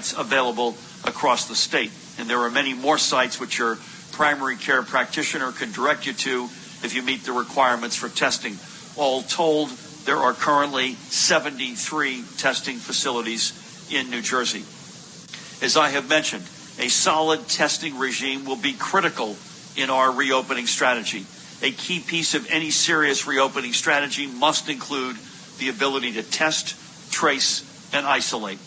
sites available across the state. And there are many more sites which your primary care practitioner can direct you to if you meet the requirements for testing. All told, there are currently 73 testing facilities in New Jersey. As I have mentioned, a solid testing regime will be critical in our reopening strategy. A key piece of any serious reopening strategy must include the ability to test, trace, and isolate.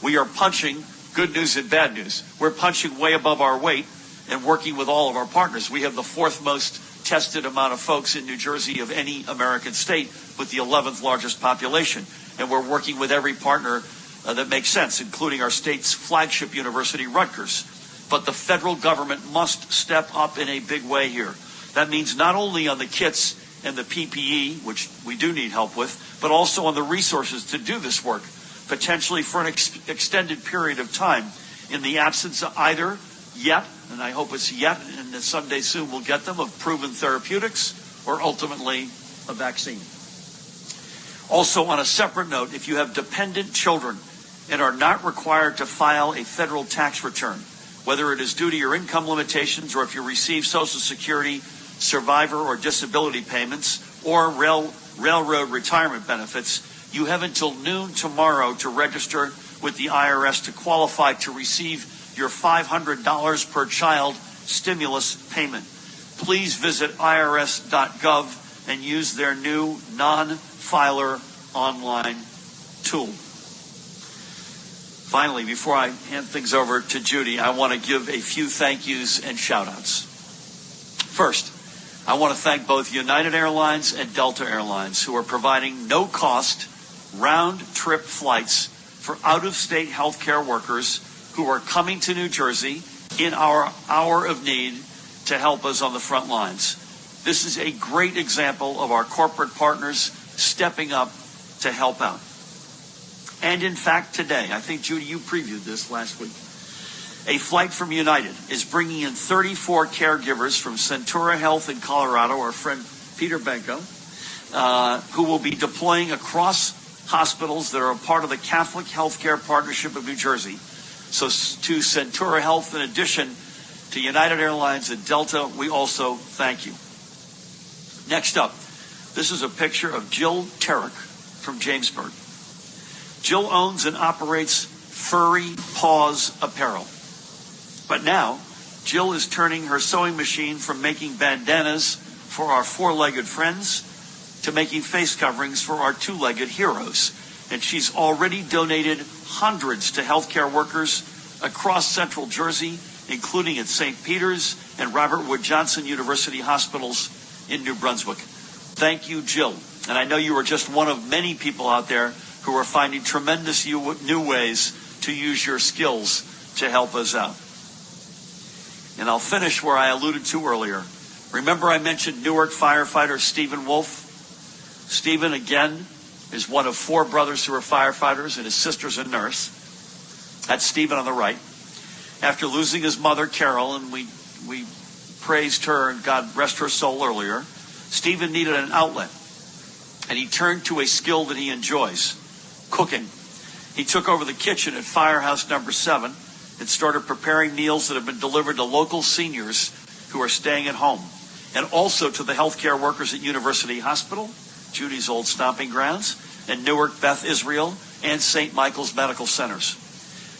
We are punching, good news and bad news, we're punching way above our weight and working with all of our partners. We have the fourth most tested amount of folks in New Jersey of any American state, with the 11th largest population. And we're working with every partner that makes sense, including our state's flagship university, Rutgers. But the federal government must step up in a big way here. That means not only on the kits and the PPE, which we do need help with, but also on the resources to do this work, potentially for an extended period of time, in the absence of either yet, and I hope it's yet, and someday soon we'll get them, of proven therapeutics, or ultimately a vaccine. Also, on a separate note, if you have dependent children and are not required to file a federal tax return, whether it is due to your income limitations or if you receive Social Security, survivor or disability payments, or railroad retirement benefits, you have until noon tomorrow to register with the IRS to qualify to receive your $500 per child stimulus payment. Please visit irs.gov and use their new non-filer online tool. Finally, before I hand things over to Judy, I want to give a few thank yous and shout-outs. First, I want to thank both United Airlines and Delta Airlines, who are providing no-cost, round-trip flights for out-of-state healthcare workers who are coming to New Jersey in our hour of need to help us on the front lines. This is a great example of our corporate partners stepping up to help out. And in fact, today, I think, Judy, you previewed this last week, a flight from United is bringing in 34 caregivers from Centura Health in Colorado, our friend Peter Benko, who will be deploying across hospitals that are a part of the Catholic Healthcare Partnership of New Jersey. So to Centura Health, in addition to United Airlines and Delta, we also thank you. Next up, this is a picture of Jill Terrick from Jamesburg. Jill owns and operates Furry Paws Apparel. But now, Jill is turning her sewing machine from making bandanas for our four-legged friends to making face coverings for our two-legged heroes. And she's already donated hundreds to healthcare workers across central Jersey, including at St. Peter's and Robert Wood Johnson University hospitals in New Brunswick. Thank you, Jill. And I know you are just one of many people out there who are finding tremendous new ways to use your skills to help us out. And I'll finish where I alluded to earlier. Remember I mentioned Newark firefighter Stephen Wolf? Stephen, again, is one of four brothers who are firefighters, and his sister's a nurse. That's Stephen on the right. After losing his mother, Carol, and we praised her and God rest her soul earlier, Stephen needed an outlet, and he turned to a skill that he enjoys, cooking. He took over the kitchen at Firehouse Number 7 and started preparing meals that have been delivered to local seniors who are staying at home, and also to the healthcare workers at University Hospital, Judy's old stomping grounds, and Newark Beth Israel and St. Michael's Medical Centers.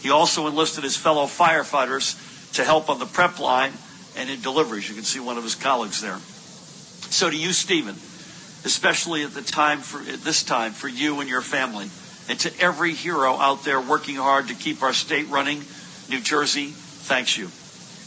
He also enlisted his fellow firefighters to help on the prep line and in deliveries. You can see one of his colleagues there. So to you, Stephen, especially at this time for you and your family, and to every hero out there working hard to keep our state running, New Jersey thanks you.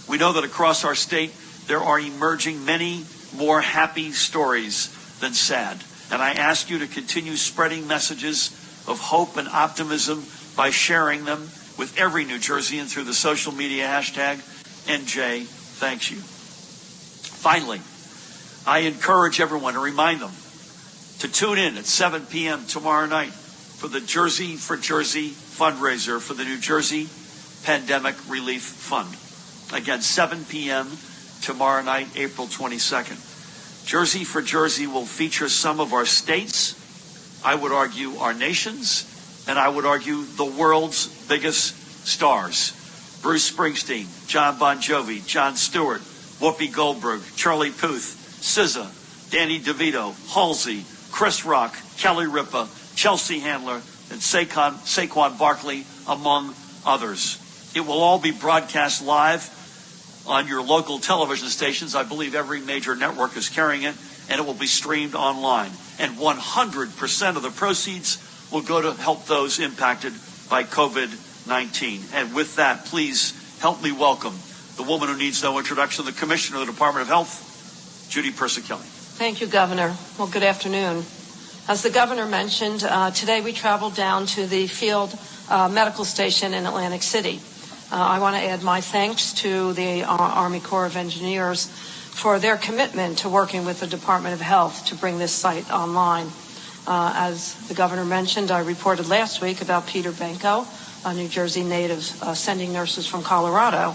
We know that across our state there are emerging many more happy stories than sad. And I ask you to continue spreading messages of hope and optimism by sharing them with every New Jerseyan through the social media hashtag NJ Thanks You. Finally, I encourage everyone to remind them to tune in at 7 p.m. tomorrow night for the Jersey for Jersey fundraiser for the New Jersey Pandemic Relief Fund. Again, 7 p.m. tomorrow night, April 22nd. Jersey for Jersey will feature some of our states, I would argue our nations, and I would argue the world's biggest stars: Bruce Springsteen, John Bon Jovi, Jon Stewart, Whoopi Goldberg, Charlie Puth, SZA, Danny DeVito, Halsey, Chris Rock, Kelly Ripa, Chelsea Handler, and Saquon Barkley, among others. It will all be broadcast live on your local television stations. I believe every major network is carrying it, and it will be streamed online. And 100% of the proceeds will go to help those impacted by COVID-19. And with that, please help me welcome the woman who needs no introduction, the Commissioner of the Department of Health, Judy Persichilli. Thank you, Governor. Well, good afternoon. As the Governor mentioned, today we traveled down to the field medical station in Atlantic City. I want to add my thanks to the Army Corps of Engineers for their commitment to working with the Department of Health to bring this site online. As the Governor mentioned, I reported last week about Peter Benko, a New Jersey native, sending nurses from Colorado.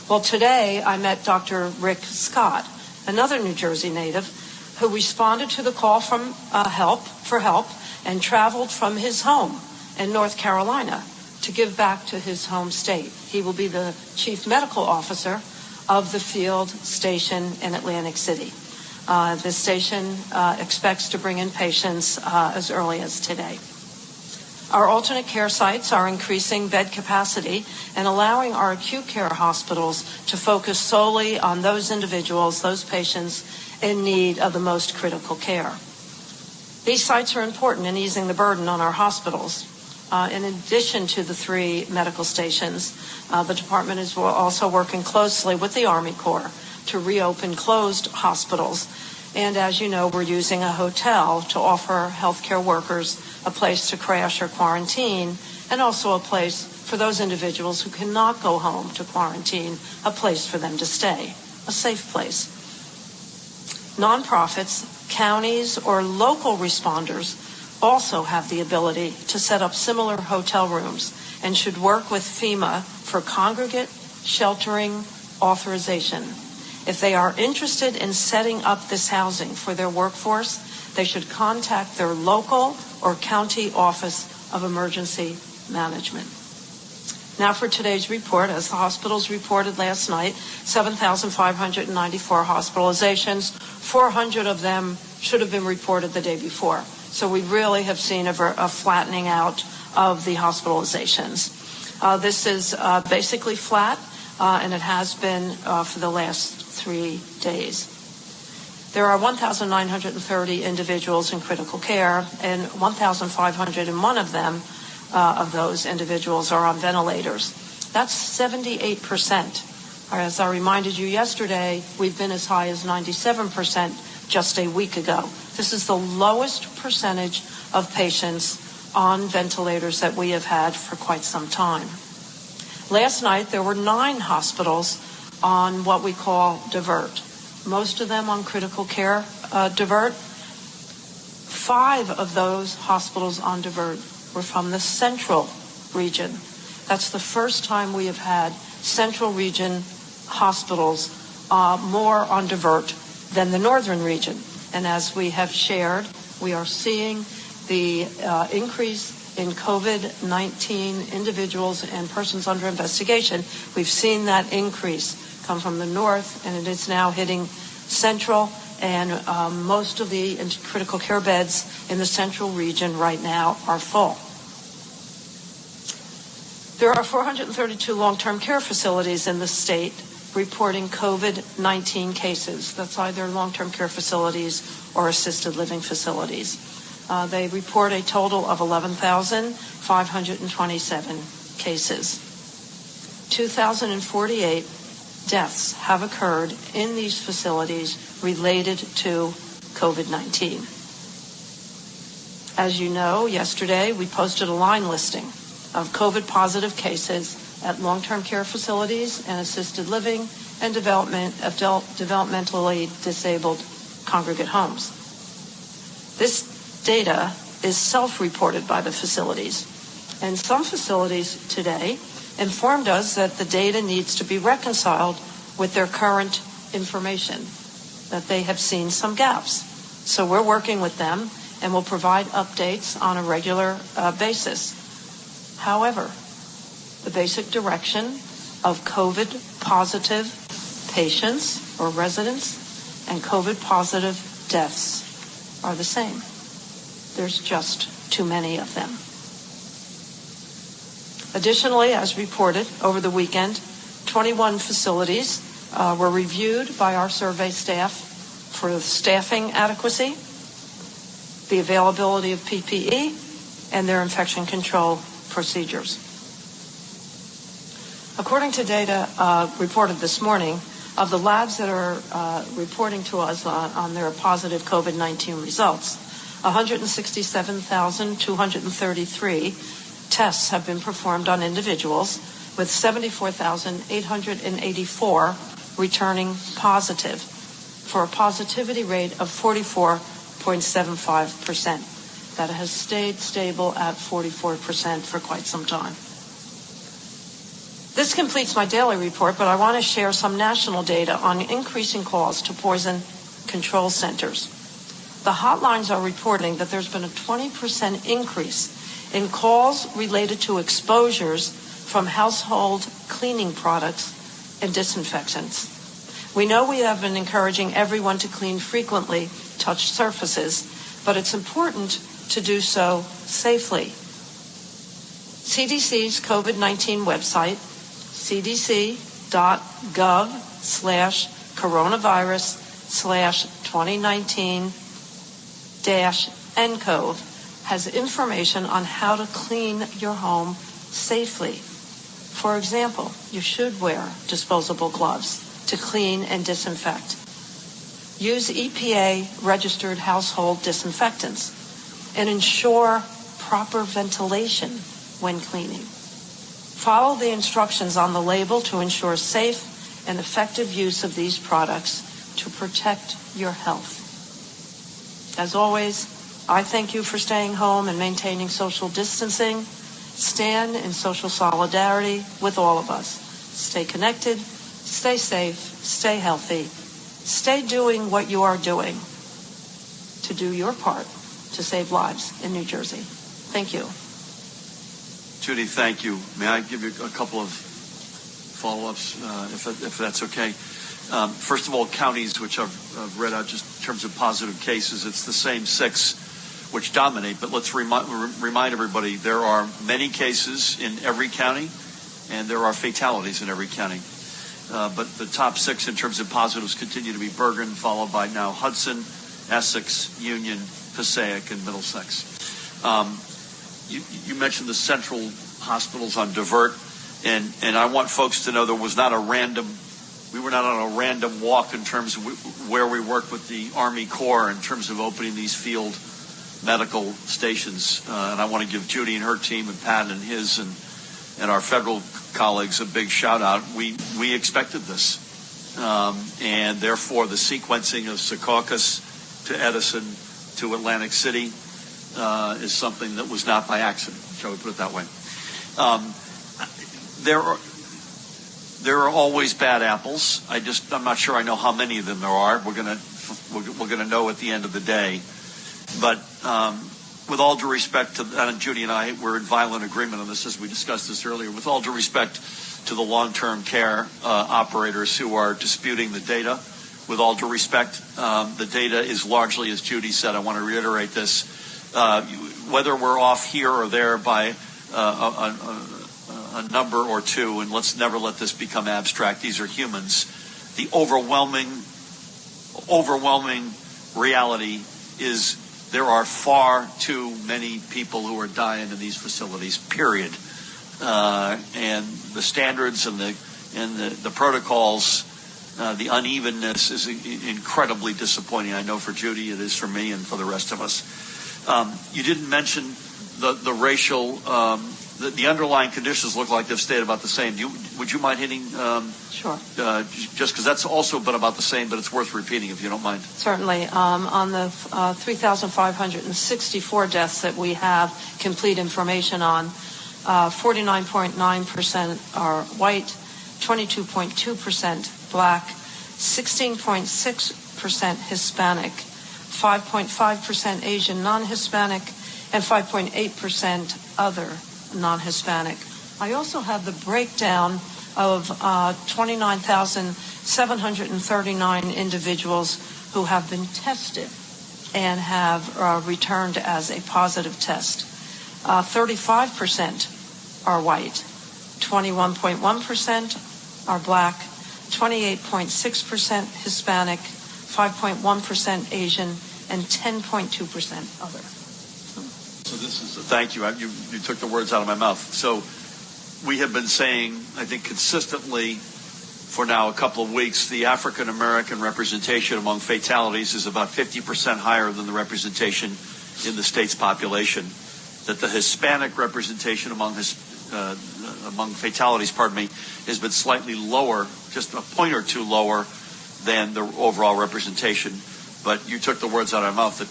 Well, today I met Dr. Rick Scott, another New Jersey native, who responded to the call from help and traveled from his home in North Carolina to give back to his home state. He will be the Chief Medical Officer of the field station in Atlantic City. This station expects to bring in patients as early as today. Our alternate care sites are increasing bed capacity and allowing our acute care hospitals to focus solely on those individuals, those patients in need of the most critical care. These sites are important in easing the burden on our hospitals. In addition to the 3 medical stations, the department is also working closely with the Army Corps to reopen closed hospitals. And as you know, we're using a hotel to offer healthcare workers a place to crash or quarantine, and also a place for those individuals who cannot go home to quarantine, a place for them to stay, a safe place. Nonprofits, counties, or local responders also have the ability to set up similar hotel rooms and should work with FEMA for congregate sheltering authorization. If they are interested in setting up this housing for their workforce, they should contact their local or county office of emergency management. Now for today's report. As the hospitals reported last night, 7,594 hospitalizations, 400 of them should have been reported the day before. So we really have seen a flattening out of the hospitalizations. This is basically flat, and it has been for the last 3 days. There are 1,930 individuals in critical care, and 1,501 of them, of those individuals, are on ventilators. That's 78%. As I reminded you yesterday, we've been as high as 97% just a week ago. This is the lowest percentage of patients on ventilators that we have had for quite some time. Last night, there were 9 hospitals on what we call divert, most of them on critical care divert. 5 of those hospitals on divert were from the central region. That's the first time we have had central region hospitals more on divert than the northern region. And as we have shared, we are seeing the increase in COVID-19 individuals and persons under investigation. We've seen that increase come from the north, and it is now hitting central, and most of the critical care beds in the central region right now are full. There are 432 long-term care facilities in the state reporting COVID-19 cases. That's either long-term care facilities or assisted living facilities. They report a total of 11,527 cases. 2,048 deaths have occurred in these facilities related to COVID-19. As you know, yesterday we posted a line listing of COVID-positive cases at long-term care facilities and assisted living and developmentally disabled congregate homes. This data is self-reported by the facilities, and some facilities today informed us that the data needs to be reconciled with their current information, that they have seen some gaps. So we're working with them and will provide updates on a regular basis. However, The basic direction of COVID-positive patients or residents and COVID-positive deaths are the same. There's just too many of them. Additionally, as reported over the weekend, 21 facilities were reviewed by our survey staff for staffing adequacy, the availability of PPE, and their infection control procedures. According to data reported this morning, of the labs that are reporting to us on their positive COVID-19 results, 167,233 tests have been performed on individuals, with 74,884 returning positive, for a positivity rate of 44.75%. That has stayed stable at 44% for quite some time. This completes my daily report, but I want to share some national data on increasing calls to poison control centers. The hotlines are reporting that there's been a 20% increase in calls related to exposures from household cleaning products and disinfectants. We know we have been encouraging everyone to clean frequently touched surfaces, but it's important to do so safely. CDC's COVID-19 website, cdc.gov/2019-ncov, has information on how to clean your home safely. For example, you should wear disposable gloves to clean and disinfect. Use EPA-registered household disinfectants and ensure proper ventilation when cleaning. Follow the instructions on the label to ensure safe and effective use of these products to protect your health. As always, I thank you for staying home and maintaining social distancing. Stand in social solidarity with all of us. Stay connected, stay safe, stay healthy, stay doing what you are doing to do your part to save lives in New Jersey. Thank you. Judy, thank you. May I give you a couple of follow-ups, if that's okay? First of all, counties, which I've read out just in terms of positive cases, it's the same 6 which dominate. But let's remind everybody, there are many cases in every county, and there are fatalities in every county. But the top 6 in terms of positives continue to be Bergen, followed by now Hudson, Essex, Union, Passaic, and Middlesex. You mentioned the central hospitals on divert, and I want folks to know we were not on a random walk in terms of where we work with the Army Corps in terms of opening these field medical stations. And I want to give Judy and her team and Pat and his and our federal colleagues a big shout out. We expected this. And therefore the sequencing of Secaucus to Edison to Atlantic City is something that was not by accident, shall we put it that way. There are always bad apples. I'm not sure I know how many of them there are. We're gonna know at the end of the day. But with all due respect to, and Judy and I, we're in violent agreement on this as we discussed this earlier, with all due respect to the long-term care operators who are disputing the data, with all due respect, the data is largely, as Judy said, I want to reiterate this, whether we're off here or there by a number or two, and let's never let this become abstract, these are humans, the overwhelming reality is there are far too many people who are dying in these facilities, period. And the standards and the protocols, the unevenness is incredibly disappointing. I know for Judy it is for me and for the rest of us. You didn't mention the racial, the underlying conditions look like they've stayed about the same. Would you mind hitting? Sure. Just because that's also been about the same, but it's worth repeating if you don't mind. Certainly. On the 3,564 deaths that we have complete information on, 49.9% are white, 22.2% black, 16.6% Hispanic, 5.5% Asian non-Hispanic, and 5.8% other non-Hispanic. I also have the breakdown of 29,739 individuals who have been tested and have returned as a positive test. 35% are white, 21.1% are black, 28.6% Hispanic, 5.1% Asian, and 10.2% other. So this is thank you. You took the words out of my mouth. So we have been saying, I think consistently for now a couple of weeks, the African American representation among fatalities is about 50% higher than the representation in the state's population. That the Hispanic representation among fatalities, has been slightly lower, just a point or two lower than the overall representation. But you took the words out of my mouth. That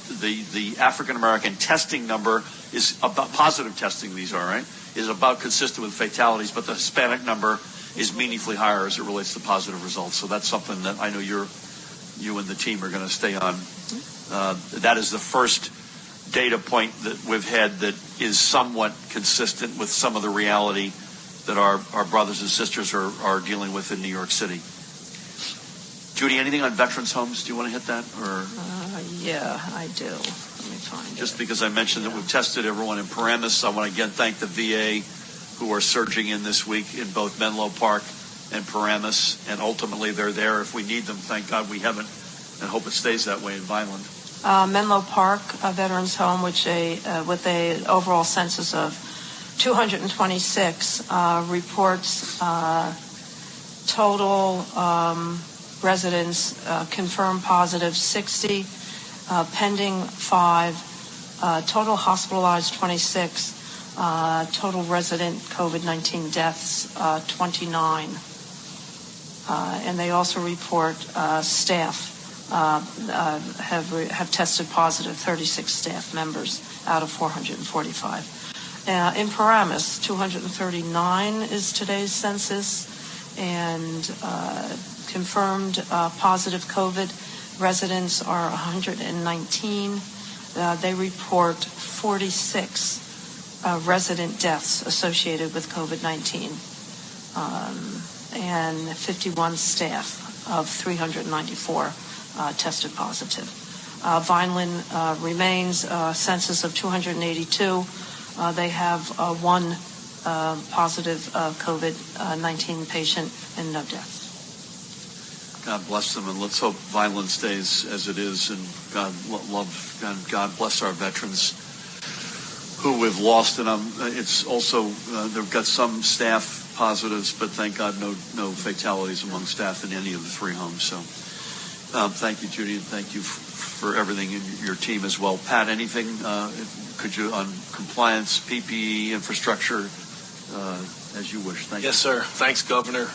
the African American testing number is about positive testing. These are right is about consistent with fatalities, but the Hispanic number is meaningfully higher as it relates to positive results. So that's something that I know you and the team are going to stay on. That is the first data point that we've had that is somewhat consistent with some of the reality that our brothers and sisters are dealing with in New York City. Judy, anything on veterans' homes? Do you want to hit that? Or yeah, I do. Let me find it. Just because I mentioned that we've tested everyone in Paramus, I want to again thank the VA who are surging in this week in both Menlo Park and Paramus, and ultimately they're there if we need them. Thank God we haven't, and hope it stays that way in Vineland. Menlo Park Veterans Home, which with a overall census of 226, reports total residents confirmed positive 60, pending 5, total hospitalized 26, total resident COVID-19 deaths 29, and they also report staff have tested positive, 36 staff members out of 445. In Paramus, 239 is today's census, and confirmed positive COVID residents are 119. They report 46 resident deaths associated with COVID-19, and 51 staff of 394 tested positive. Vineland remains a census of 282. They have one positive COVID-19 patient and no deaths. God bless them, and let's hope Vineland stays as it is, and God bless our veterans who we've lost. And it's also they've got some staff positives, but thank God no fatalities among staff in any of the 3 homes. So thank you, Judy, and thank you for everything in your team as well. Pat, anything could you on compliance, PPE, infrastructure, as you wish? Thank you. Yes, sir. Thanks, Governor.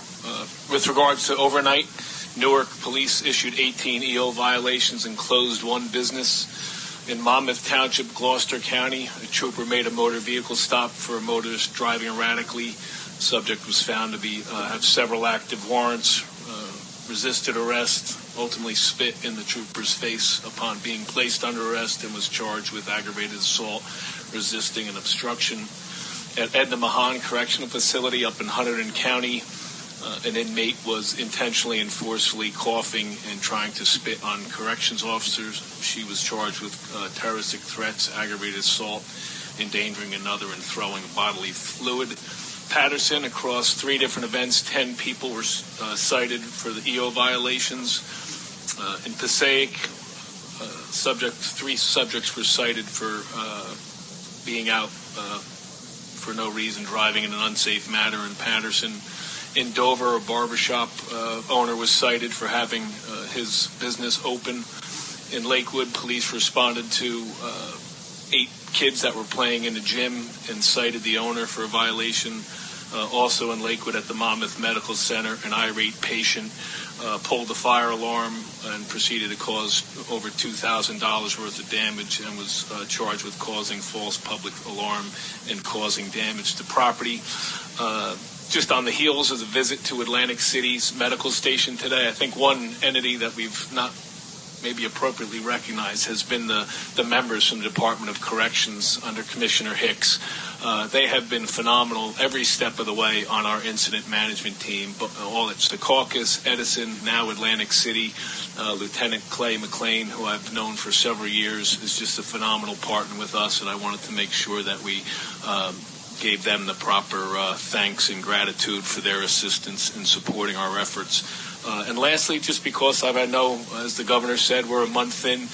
With regards to overnight, Newark police issued 18 EO violations and closed 1 business. In Monmouth Township, Gloucester County, a trooper made a motor vehicle stop for a motorist driving erratically. The subject was found to have several active warrants, resisted arrest, ultimately spit in the trooper's face upon being placed under arrest, and was charged with aggravated assault, resisting, and obstruction. At Edna Mahan Correctional Facility up in Hunterdon County, an inmate was intentionally and forcefully coughing and trying to spit on corrections officers. She was charged with terroristic threats, aggravated assault, endangering another, and throwing bodily fluid. Patterson, across 3 different events, 10 people were cited for the EO violations. In Passaic, 3 subjects were cited for being out for no reason, driving in an unsafe manner in Patterson. In Dover, a barbershop owner was cited for having his business open. In Lakewood, police responded to 8 kids that were playing in the gym and cited the owner for a violation. Also in Lakewood at the Monmouth Medical Center, an irate patient pulled the fire alarm and proceeded to cause over $2,000 worth of damage, and was charged with causing false public alarm and causing damage to property. Just on the heels of the visit to Atlantic City's medical station today, I think one entity that we've not maybe appropriately recognized has been the members from the Department of Corrections under Commissioner Hicks. They have been phenomenal every step of the way on our incident management team. All at Secaucus, Edison, now Atlantic City. Lieutenant Clay McLean, who I've known for several years, is just a phenomenal partner with us, and I wanted to make sure that we gave them the proper thanks and gratitude for their assistance in supporting our efforts. And lastly, just because I know, as the governor said, we're a month in,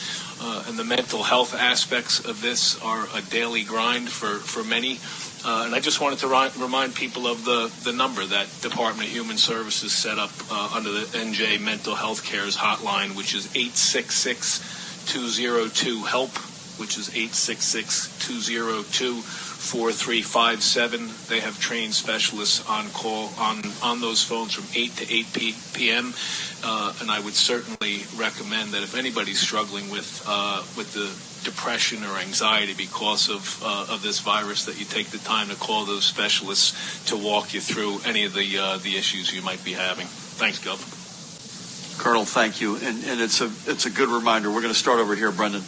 and the mental health aspects of this are a daily grind for many. And I just wanted to remind people of the number that Department of Human Services set up under the NJ Mental Health Cares hotline, which is 866-202-HELP, which is 866-202-4357. They have trained specialists on call on those phones from 8 to 8 p.m. And I would certainly recommend that if anybody's struggling with the depression or anxiety because of this virus, that you take the time to call those specialists to walk you through any of the issues you might be having. Thanks, Gov. Colonel, thank you. And it's a good reminder. We're going to start over here, Brendan.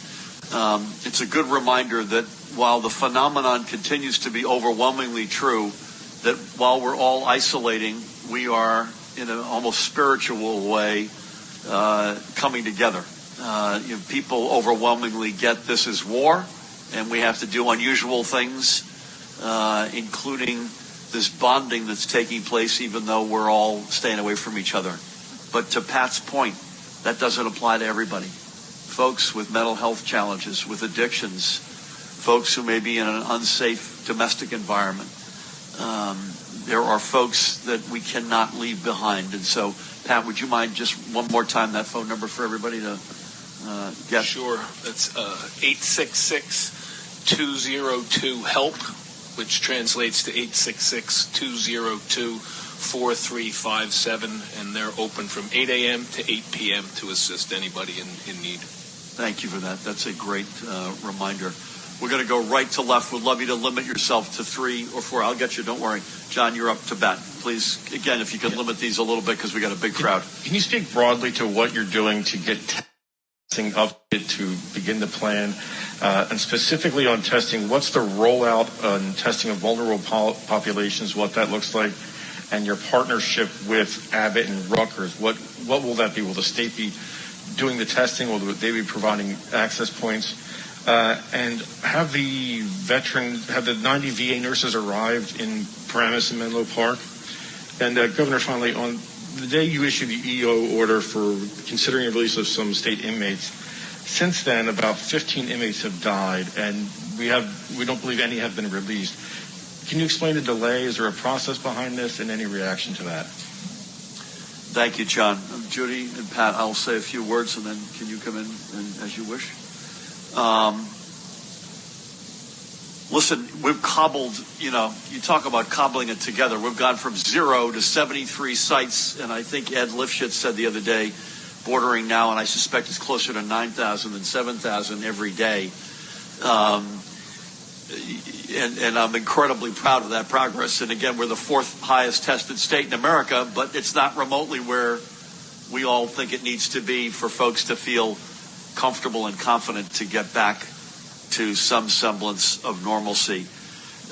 It's a good reminder that while the phenomenon continues to be overwhelmingly true, that while we're all isolating, we are in an almost spiritual way coming together. People overwhelmingly get this is war, and we have to do unusual things, including this bonding that's taking place, even though we're all staying away from each other. But to Pat's point, that doesn't apply to everybody. Folks with mental health challenges, with addictions, folks who may be in an unsafe domestic environment. There are folks that we cannot leave behind. And so, Pat, would you mind just one more time that phone number for everybody to get? Sure. That's 866-202-HELP, which translates to 866-202-4357. And they're open from 8 a.m. to 8 p.m. to assist anybody in need. Thank you for that. That's a great reminder. We're going to go right to left. We'd love you to limit yourself to 3 or 4. I'll get you. Don't worry. John, you're up to bat. Please, again, if you could limit these a little bit because we got a big crowd. Can you speak broadly to what you're doing to get testing up to begin the plan? And specifically on testing, what's the rollout on testing of vulnerable populations, what that looks like, and your partnership with Abbott and Rutgers? What will that be? Will the state be doing the testing? Will they be providing access points? And have the 90 VA nurses arrived in Paramus and Menlo Park? And Governor, finally, on the day you issued the EO order for considering a release of some state inmates, since then about 15 inmates have died, and we don't believe any have been released. Can you explain the delay? Is there a process behind this, and any reaction to that? Thank you, John. Judy and Pat, I'll say a few words, and then can you come in as you wish? Listen, we've cobbled, you talk about cobbling it together. We've gone from 0 to 73 sites, and I think Ed Lifshitz said the other day, bordering now, and I suspect it's closer to 9,000 than 7,000 every day. And I'm incredibly proud of that progress. And again, we're the 4th highest tested state in America, but it's not remotely where we all think it needs to be for folks to feel comfortable and confident to get back to some semblance of normalcy.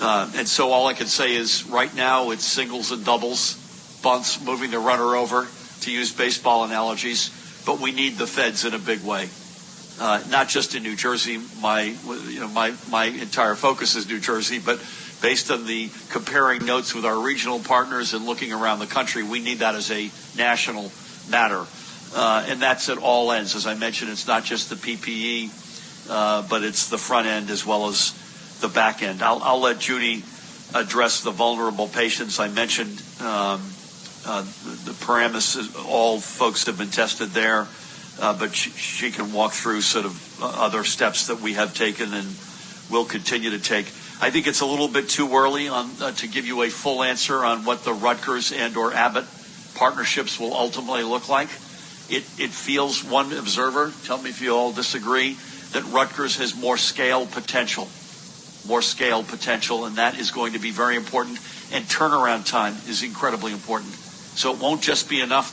And so all I can say is right now it's singles and doubles, bunts, moving the runner over, to use baseball analogies, but we need the feds in a big way. Not just in New Jersey. My entire focus is New Jersey, but based on the comparing notes with our regional partners and looking around the country, we need that as a national matter. And that's at all ends. As I mentioned, it's not just the PPE, but it's the front end as well as the back end. I'll let Judy address the vulnerable patients. I mentioned the Paramus, all folks have been tested there, but she can walk through sort of other steps that we have taken and will continue to take. I think it's a little bit too early to give you a full answer on what the Rutgers and or Abbott partnerships will ultimately look like. It feels, one observer, tell me if you all disagree, that Rutgers has more scale potential, and that is going to be very important. And turnaround time is incredibly important. So it won't just be enough,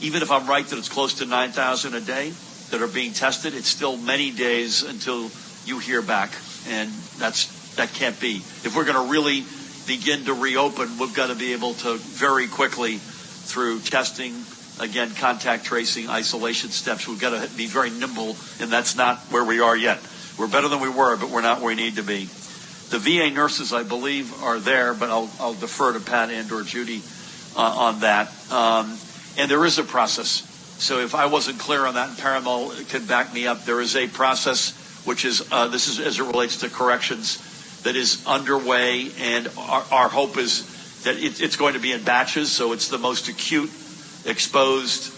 even if I'm right that it's close to 9,000 a day, that are being tested. It's still many days until you hear back, and that can't be. If we're going to really begin to reopen, we've got to be able to very quickly, through testing, again, contact tracing, isolation steps, we've got to be very nimble, and that's not where we are yet. We're better than we were, but we're not where we need to be. The VA nurses, I believe, are there, but I'll defer to Pat and or Judy on that. And there is a process. So if I wasn't clear on that, and Paramount could back me up, there is a process, which is, this is as it relates to corrections, that is underway, and our hope is that it's going to be in batches, so it's the most acute, exposed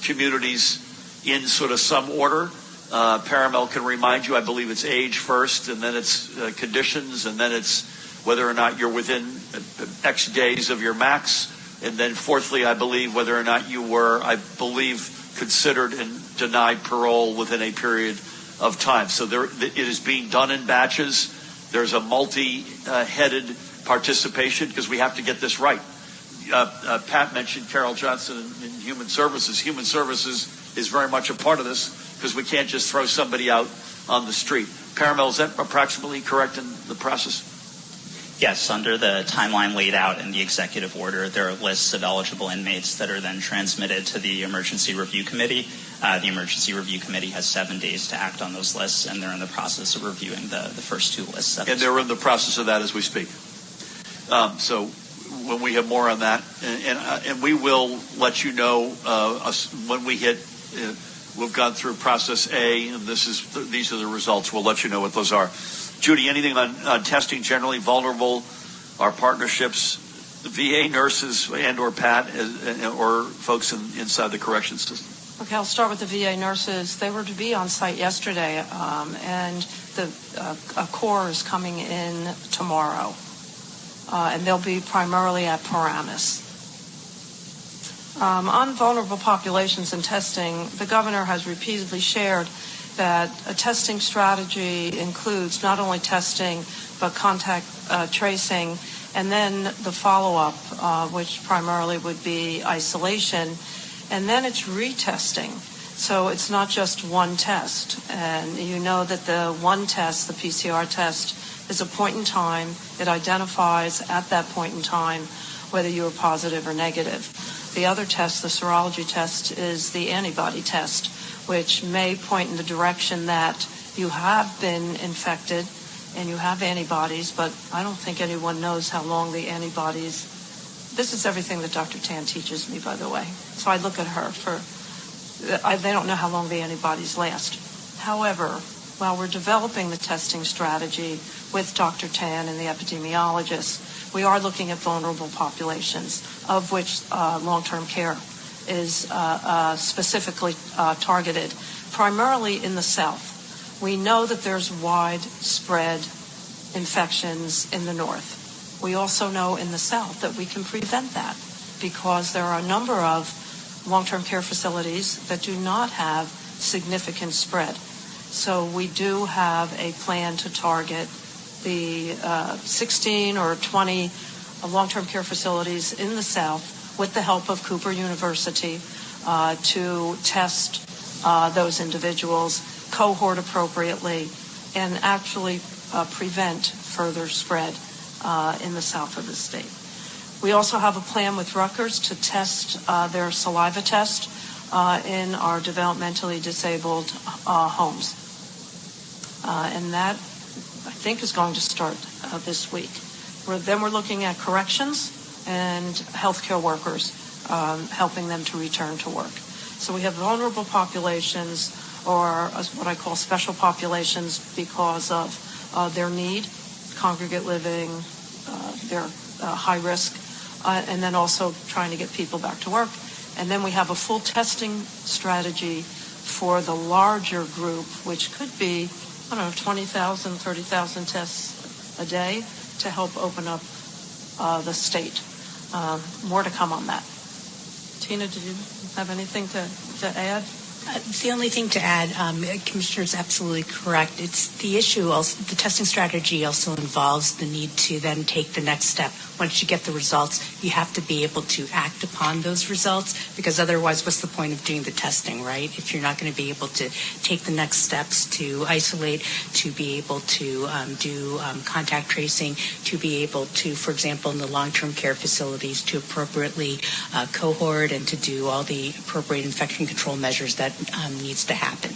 communities in sort of some order. Paramount can remind you, I believe it's age first, and then it's conditions, and then it's whether or not you're within X days of your max, and then fourthly, I believe, whether or not you were, I believe, considered and denied parole within a period of time. So it is being done in batches. There's a multi-headed participation because we have to get this right. Pat mentioned Carol Johnson in Human Services. Human Services is very much a part of this because we can't just throw somebody out on the street. Paramount, is that approximately correct in the process? Yes, under the timeline laid out in the executive order, there are lists of eligible inmates that are then transmitted to the Emergency Review Committee. The Emergency Review Committee has 7 days to act on those lists, and they're in the process of reviewing the first two lists. And they're in the process of that as we speak. So when we have more on that, and we will let you know when we hit, we've gone through process A, and these are the results. We'll let you know what those are. Judy, anything on testing generally, vulnerable, our partnerships, VA nurses and or Pat or folks inside the corrections system? Okay, I'll start with the VA nurses. They were to be on site yesterday, and a corps is coming in tomorrow, and they'll be primarily at Paramus. On vulnerable populations and testing, the governor has repeatedly shared that a testing strategy includes not only testing but contact tracing, and then the follow-up, which primarily would be isolation, and then it's retesting. So it's not just one test. And you know that the one test, the PCR test, is a point in time. It identifies at that point in time whether you are positive or negative. The other test, the serology test, is the antibody test, which may point in the direction that you have been infected and you have antibodies, but I don't think anyone knows how long the antibodies. This is everything that Dr. Tan teaches me, by the way. So I look at her they don't know how long the antibodies last. However, while we're developing the testing strategy with Dr. Tan and the epidemiologists, we are looking at vulnerable populations, of which long-term care is specifically targeted, primarily in the South. We know that there's widespread infections in the North. We also know in the South that we can prevent that because there are a number of long-term care facilities that do not have significant spread. So we do have a plan to target the 16 or 20 long-term care facilities in the South with the help of Cooper University to test those individuals, cohort appropriately, and actually prevent further spread in the south of the state. We also have a plan with Rutgers to test their saliva test in our developmentally disabled homes. And that, I think, is going to start this week. Then we're looking at corrections and healthcare workers, helping them to return to work. So we have vulnerable populations, or what I call special populations, because of their need, congregate living, their high risk, and then also trying to get people back to work. And then we have a full testing strategy for the larger group, which could be, 20,000, 30,000 tests a day to help open up the state. More to come on that. Tina, did you have anything to add? The only thing to add, Commissioner is absolutely correct. It's the issue. Also, the testing strategy also involves the need to then take the next step. Once you get the results, you have to be able to act upon those results, because otherwise, what's the point of doing the testing, right? If you're not going to be able to take the next steps to isolate, to be able to do contact tracing, to be able to, for example, in the long-term care facilities, to appropriately cohort and to do all the appropriate infection control measures that needs to happen.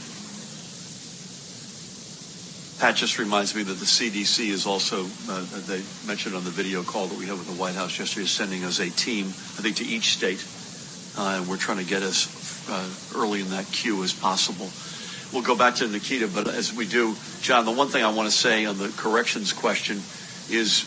Pat just reminds me that the CDC is also, they mentioned on the video call that we had with the White House yesterday, is sending us a team, I think, to each state. And we're trying to get as early in that queue as possible. We'll go back to Nikita, but as we do, John, the one thing I want to say on the corrections question is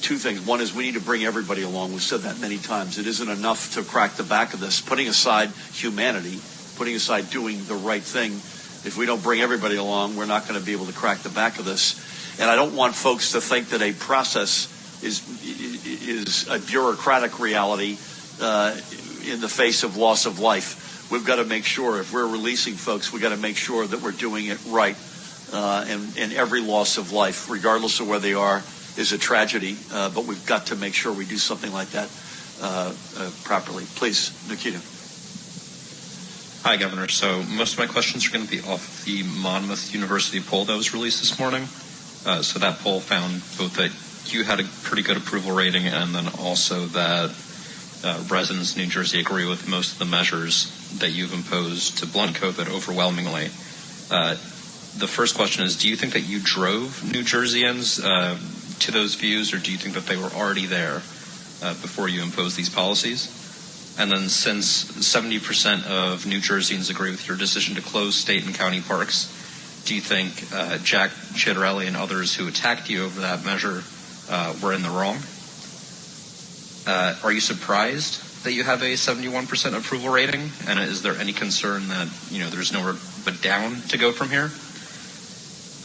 two things. One is we need to bring everybody along. We've said that many times. It isn't enough to crack the back of this. Putting aside humanity, putting aside doing the right thing, if we don't bring everybody along, we're not going to be able to crack the back of this. And I don't want folks to think that a process is a bureaucratic reality in the face of loss of life. We've got to make sure, if we're releasing folks, we've got to make sure that we're doing it right. And every loss of life, regardless of where they are, is a tragedy. But we've got to make sure we do something like that properly. Please, Nikita. Hi, Governor. So most of my questions are going to be off the Monmouth University poll that was released this morning. So that poll found both that you had a pretty good approval rating and then also that residents in New Jersey agree with most of the measures that you've imposed to blunt COVID overwhelmingly. The first question is, do you think that you drove New Jerseyans to those views, or do you think that they were already there before you imposed these policies? And then since 70% of New Jerseyans agree with your decision to close state and county parks, do you think Jack Ciattarelli and others who attacked you over that measure were in the wrong? Are you surprised that you have a 71% approval rating? And is there any concern that, there's nowhere but down to go from here?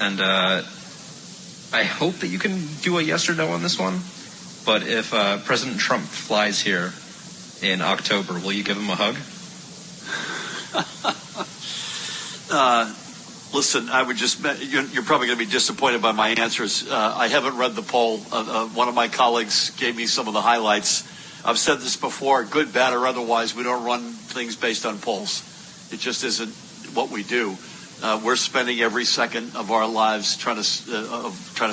And I hope that you can do a yes or no on this one. But if President Trump flies here in October, will you give him a hug? Listen, I would just, you're probably going to be disappointed by my answers. I haven't read the poll. One of my colleagues gave me some of the highlights. I've said this before, good, bad, or otherwise, we don't run things based on polls. It just isn't what we do. We're spending every second of our lives trying to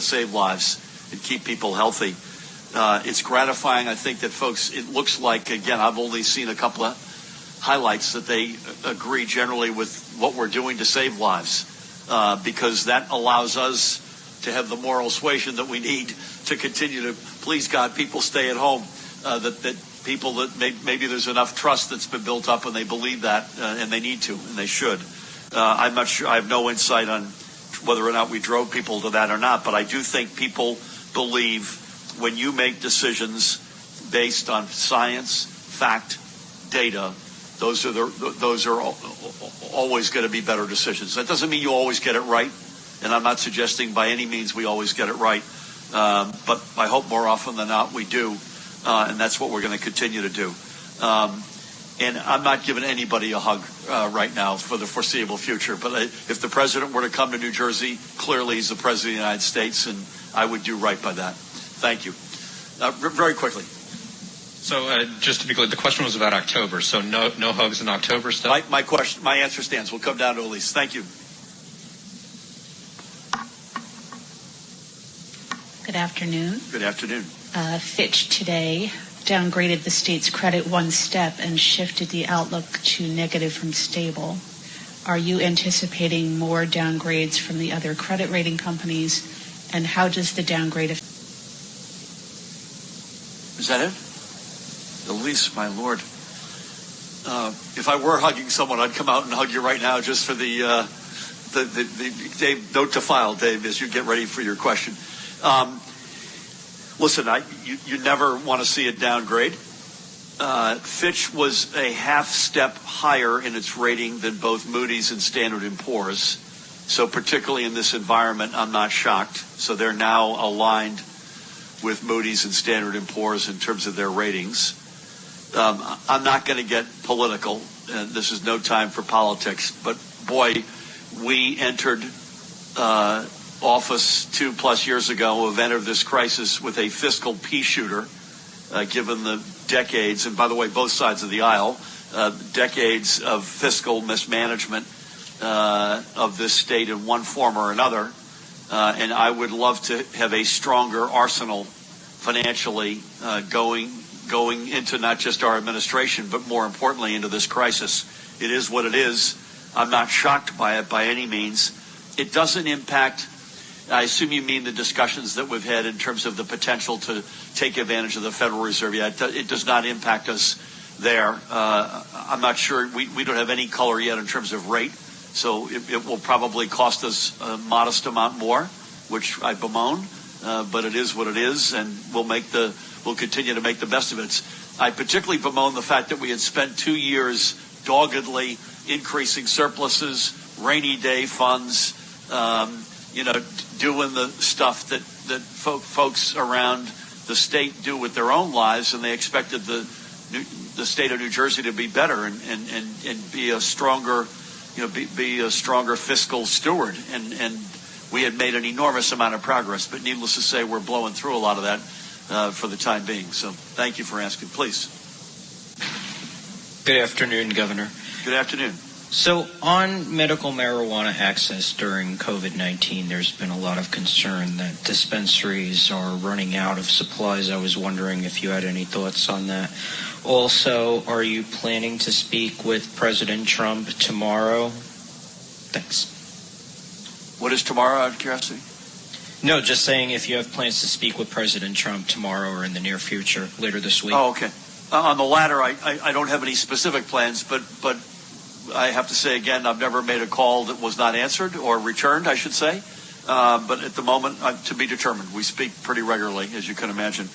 save lives and keep people healthy. It's gratifying, I think, that folks, it looks like, again, I've only seen a couple of highlights that they agree generally with what we're doing to save lives, because that allows us to have the moral suasion that we need to continue to, please God, people stay at home, that people that maybe there's enough trust that's been built up and they believe that, and they need to, and they should. I'm not sure, I have no insight on whether or not we drove people to that or not, but I do think people believe when you make decisions based on science, fact, data, those are always going to be better decisions. That doesn't mean you always get it right, and I'm not suggesting by any means we always get it right, but I hope more often than not we do, and that's what we're going to continue to do. And I'm not giving anybody a hug right now for the foreseeable future, but if the president were to come to New Jersey, clearly he's the president of the United States, and I would do right by that. Thank you. Very quickly. So just to be clear, the question was about October. So no hugs in October still? My answer stands. We'll come down to Elise. Thank you. Good afternoon. Good afternoon. Fitch today downgraded the state's credit one step and shifted the outlook to negative from stable. Are you anticipating more downgrades from the other credit rating companies? And how does the downgrade affect? Is that it? Elise, my lord. If I were hugging someone, I'd come out and hug you right now just for the Dave, note to file, Dave, as you get ready for your question. Listen, you never want to see a downgrade. Fitch was a half step higher in its rating than both Moody's and Standard & Poor's. So particularly in this environment, I'm not shocked. So they're now aligned with Moody's and Standard & Poor's in terms of their ratings. I'm not going to get political. this is no time for politics, but boy, we entered office 2+ years ago, have entered this crisis with a fiscal pea shooter, given the decades, and by the way, both sides of the aisle, decades of fiscal mismanagement of this state in one form or another. And I would love to have a stronger arsenal financially going into not just our administration, but more importantly into this crisis. It is what it is. I'm not shocked by it by any means. It doesn't impact, I assume you mean the discussions that we've had in terms of the potential to take advantage of the Federal Reserve. Yeah, it does not impact us there. I'm not sure. We don't have any color yet in terms of rate. So it will probably cost us a modest amount more, which I bemoan, but it is what it is, and we'll continue to make the best of it. I particularly bemoan the fact that we had spent 2 years doggedly increasing surpluses, rainy day funds, doing the stuff that folks around the state do with their own lives, and they expected the state of New Jersey to be better and be a stronger. Be a stronger fiscal steward, and we had made an enormous amount of progress. But needless to say, we're blowing through a lot of that for the time being. So thank you for asking. Please. Good afternoon, Governor. Good afternoon. So on medical marijuana access during COVID-19, there's been a lot of concern that dispensaries are running out of supplies. I was wondering if you had any thoughts on that. Also, are you planning to speak with President Trump tomorrow? Thanks. What is tomorrow, out of curiosity? No, just saying if you have plans to speak with President Trump tomorrow or in the near future, later this week. Oh, okay. On the latter, I don't have any specific plans, but I have to say again, I've never made a call that was not answered or returned, I should say. But at the moment, to be determined. We speak pretty regularly, as you can imagine.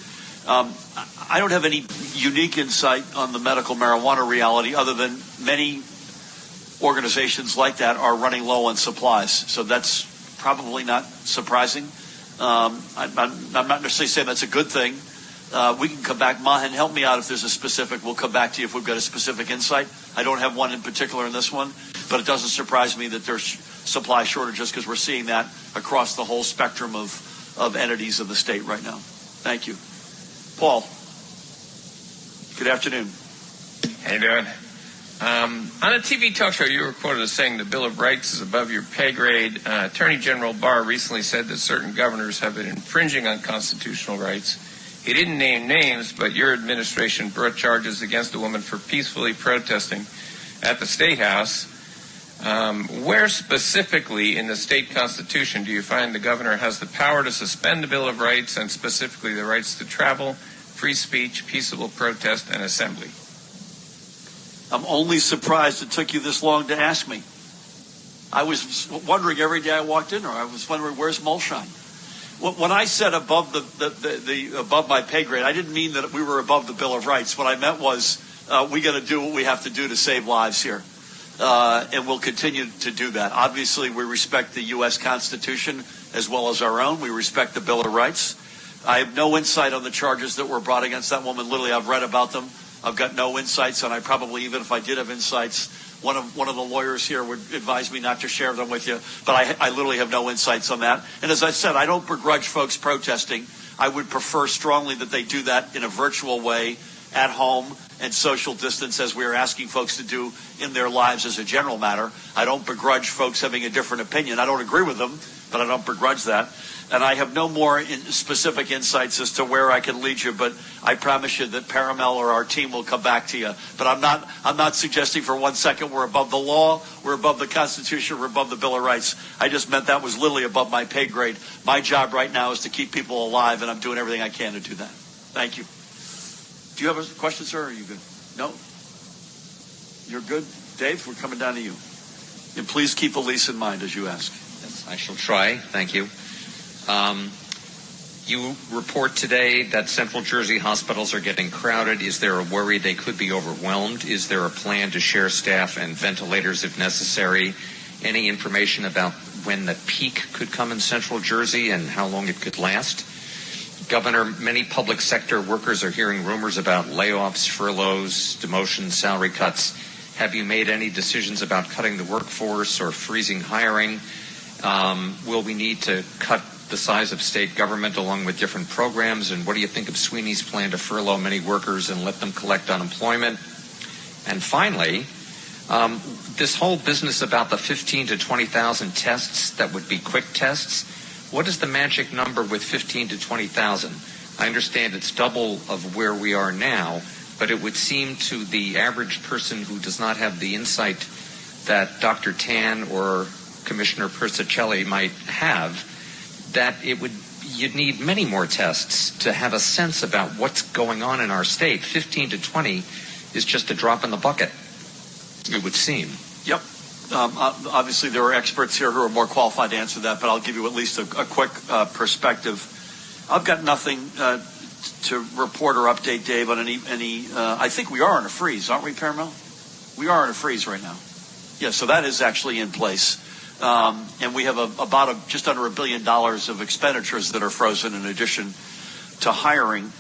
I don't have any unique insight on the medical marijuana reality other than many organizations like that are running low on supplies. So that's probably not surprising. I'm not necessarily saying that's a good thing. We can come back. Mahan, help me out if there's a specific. We'll come back to you if we've got a specific insight. I don't have one in particular in this one, but it doesn't surprise me that there's supply shortages because we're seeing that across the whole spectrum of entities of the state right now. Thank you. Paul, good afternoon. How you doing? On a TV talk show, you were quoted as saying the Bill of Rights is above your pay grade. Attorney General Barr recently said that certain governors have been infringing on constitutional rights. He didn't name names, but your administration brought charges against a woman for peacefully protesting at the State House. Where specifically in the state constitution do you find the governor has the power to suspend the Bill of Rights, and specifically the rights to travel, free speech, peaceable protest, and assembly? I'm only surprised it took you this long to ask me. I was wondering every day I walked in, or I was wondering, where's Mulshine? When I said above the above my pay grade, I didn't mean that we were above the Bill of Rights. What I meant was we got to do what we have to do to save lives here. And we'll continue to do that. Obviously, we respect the U.S. Constitution as well as our own. We respect the Bill of Rights. I have no insight on the charges that were brought against that woman. Literally, I've read about them. I've got no insights, and I probably, even if I did have insights, one of the lawyers here would advise me not to share them with you. But I literally have no insights on that. And as I said, I don't begrudge folks protesting. I would prefer strongly that they do that in a virtual way, at home, and social distance, as we are asking folks to do in their lives as a general matter. I don't begrudge folks having a different opinion. I don't agree with them, but I don't begrudge that. And I have no more specific insights as to where I can lead you, but I promise you that Paramel or our team will come back to you. But I'm not suggesting for 1 second we're above the law, we're above the Constitution, we're above the Bill of Rights. I just meant that was literally above my pay grade. My job right now is to keep people alive, and I'm doing everything I can to do that. Thank you. Do you have a question, sir, or are you good? No? You're good? Dave, we're coming down to you. And please keep Elise in mind as you ask. Yes, I shall try. Thank you. You report today that Central Jersey hospitals are getting crowded. Is there a worry they could be overwhelmed? Is there a plan to share staff and ventilators if necessary? Any information about when the peak could come in Central Jersey and how long it could last? Governor, many public sector workers are hearing rumors about layoffs, furloughs, demotions, salary cuts. Have you made any decisions about cutting the workforce or freezing hiring? Will we need to cut the size of state government along with different programs? And what do you think of Sweeney's plan to furlough many workers and let them collect unemployment? And finally, this whole business about the 15 to 20,000 tests that would be quick tests, what is the magic number with 15 to 20,000? I understand it's double of where we are now, but it would seem to the average person who does not have the insight that Dr. Tan or Commissioner Persicelli might have, that you'd need many more tests to have a sense about what's going on in our state. 15 to 20 is just a drop in the bucket, it would seem. Yep. Obviously, there are experts here who are more qualified to answer that, but I'll give you at least a quick perspective. I've got nothing to report or update, Dave, on any. I think we are in a freeze, aren't we, Paramount? We are in a freeze right now. Yeah, so that is actually in place. And we have just under $1 billion of expenditures that are frozen in addition to hiring.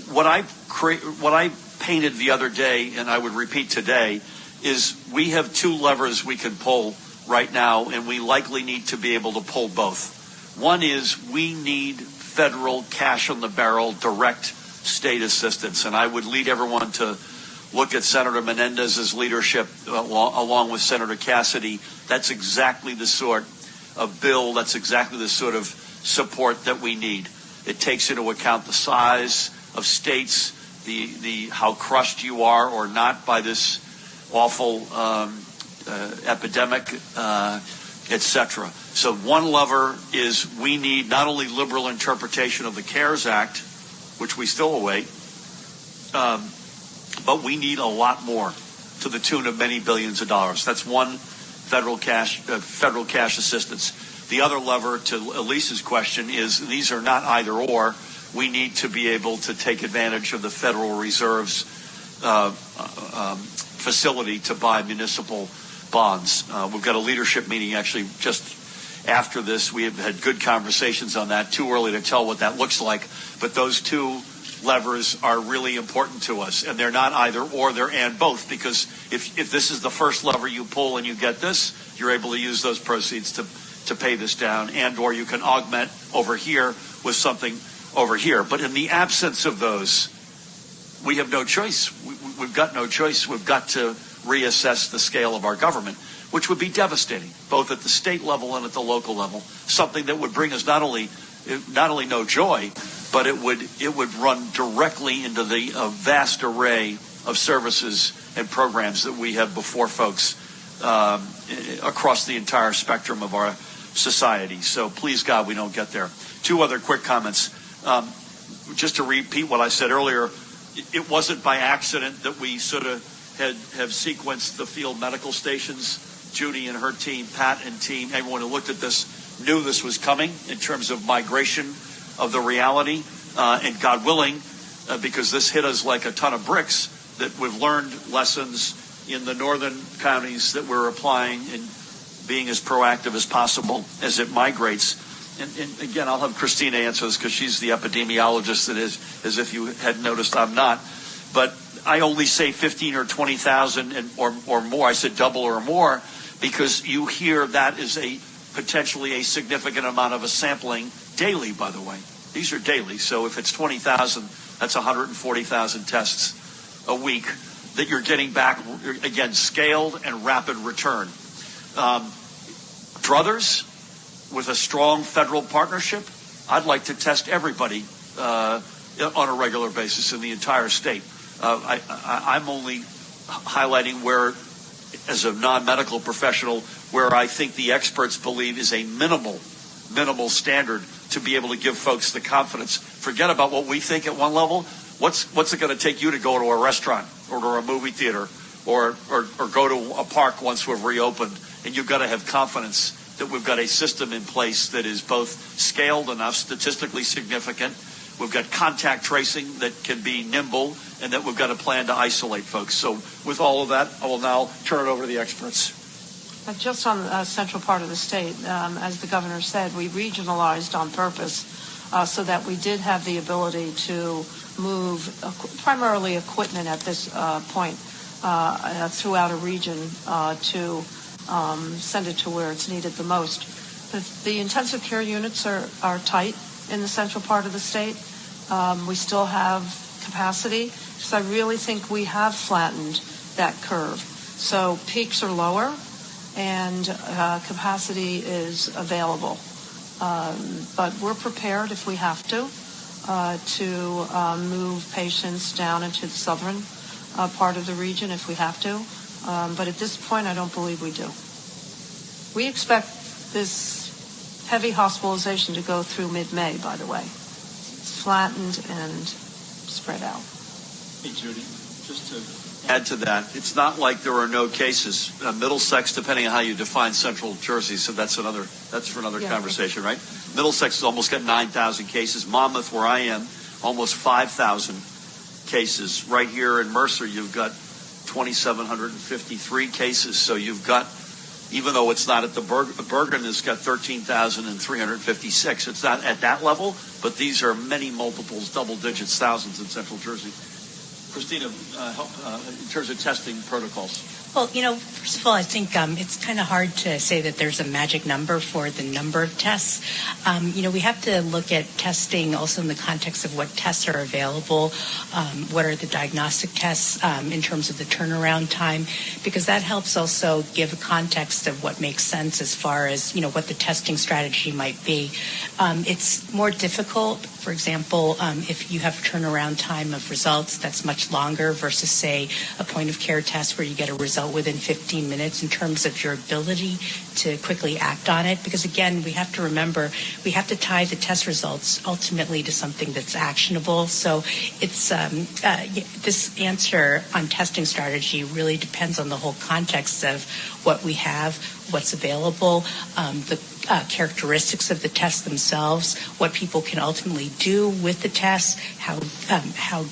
What I painted the other day, and I would repeat today, is we have two levers we can pull right now, and we likely need to be able to pull both. One is we need federal cash on the barrel, direct state assistance, and I would lead everyone to look at Senator Menendez's leadership along with Senator Cassidy. That's exactly the sort of bill, that's exactly the sort of support that we need. It takes into account the size of states, the how crushed you are or not by this awful epidemic, etc. So one lever is we need not only liberal interpretation of the CARES Act, which we still await, but we need a lot more, to the tune of many billions of dollars. That's one federal cash assistance. The other lever, to Elise's question, is these are not either or. We need to be able to take advantage of the Federal Reserve's facility to buy municipal bonds. We've got a leadership meeting actually just after this. We have had good conversations on that. Too early to tell what that looks like, but those two levers are really important to us, and they're not either or, they're and both, because if this is the first lever you pull and you get this, you're able to use those proceeds to pay this down, and or you can augment over here with something over here. But in the absence of those, we have no choice. We've got no choice. We've got to reassess the scale of our government, which would be devastating, both at the state level and at the local level, something that would bring us not only no joy, but it would run directly into the vast array of services and programs that we have before folks across the entire spectrum of our society. So please God, we don't get there. Two other quick comments. Just to repeat what I said earlier, it wasn't by accident that we sort of have sequenced the field medical stations. Judy and her team, Pat and team, everyone who looked at this knew this was coming in terms of migration of the reality. And God willing, because this hit us like a ton of bricks, that we've learned lessons in the northern counties that we're applying and being as proactive as possible as it migrates. And again, I'll have Christina answer this because she's the epidemiologist that is, as if you hadn't noticed, I'm not. But I only say 15 or 20,000 or more. I said double or more because you hear that is potentially a significant amount of a sampling daily, by the way. These are daily. So if it's 20,000, that's 140,000 tests a week that you're getting back, again, scaled and rapid return. Druthers, with a strong federal partnership, I'd like to test everybody on a regular basis in the entire state. I'm only highlighting where, as a non-medical professional, where I think the experts believe is a minimal standard to be able to give folks the confidence. Forget about what we think at one level. What's it going to take you to go to a restaurant or to a movie theater or go to a park once we've reopened? And you've got to have confidence that we've got a system in place that is both scaled enough, statistically significant. We've got contact tracing that can be nimble, and that we've got a plan to isolate folks. So with all of that, I will now turn it over to the experts. Just on the central part of the state, as the governor said, we regionalized on purpose so that we did have the ability to move primarily equipment at this point throughout a region to send it to where it's needed the most. The intensive care units are tight in the central part of the state. We still have capacity, because I really think we have flattened that curve. So peaks are lower, and capacity is available. But we're prepared, if we have to move patients down into the southern part of the region if we have to. But at this point, I don't believe we do. We expect this heavy hospitalization to go through mid-May, by the way. It's flattened and spread out. Hey, Judy, just to add to that, it's not like there are no cases. Middlesex, depending on how you define central Jersey, so that's for another conversation, right? Middlesex has almost got 9,000 cases. Monmouth, where I am, almost 5,000 cases. Right here in Mercer, you've got 2,753 cases. So you've got, even though it's not at the Bergen has got 13,356. It's not at that level, but these are many multiples, double digits, thousands in central Jersey. Christina, help in terms of testing protocols. Well, first of all, I think it's kind of hard to say that there's a magic number for the number of tests. We have to look at testing also in the context of what tests are available, what are the diagnostic tests in terms of the turnaround time, because that helps also give a context of what makes sense as far as, what the testing strategy might be. It's more difficult, for example, if you have a turnaround time of results that's much longer versus, say, a point of care test where you get a result within 15 minutes in terms of your ability to quickly act on it. Because again, we have to remember, we have to tie the test results ultimately to something that's actionable. So it's this answer on testing strategy really depends on the whole context of what we have, what's available, the characteristics of the tests themselves, what people can ultimately do with the tests, how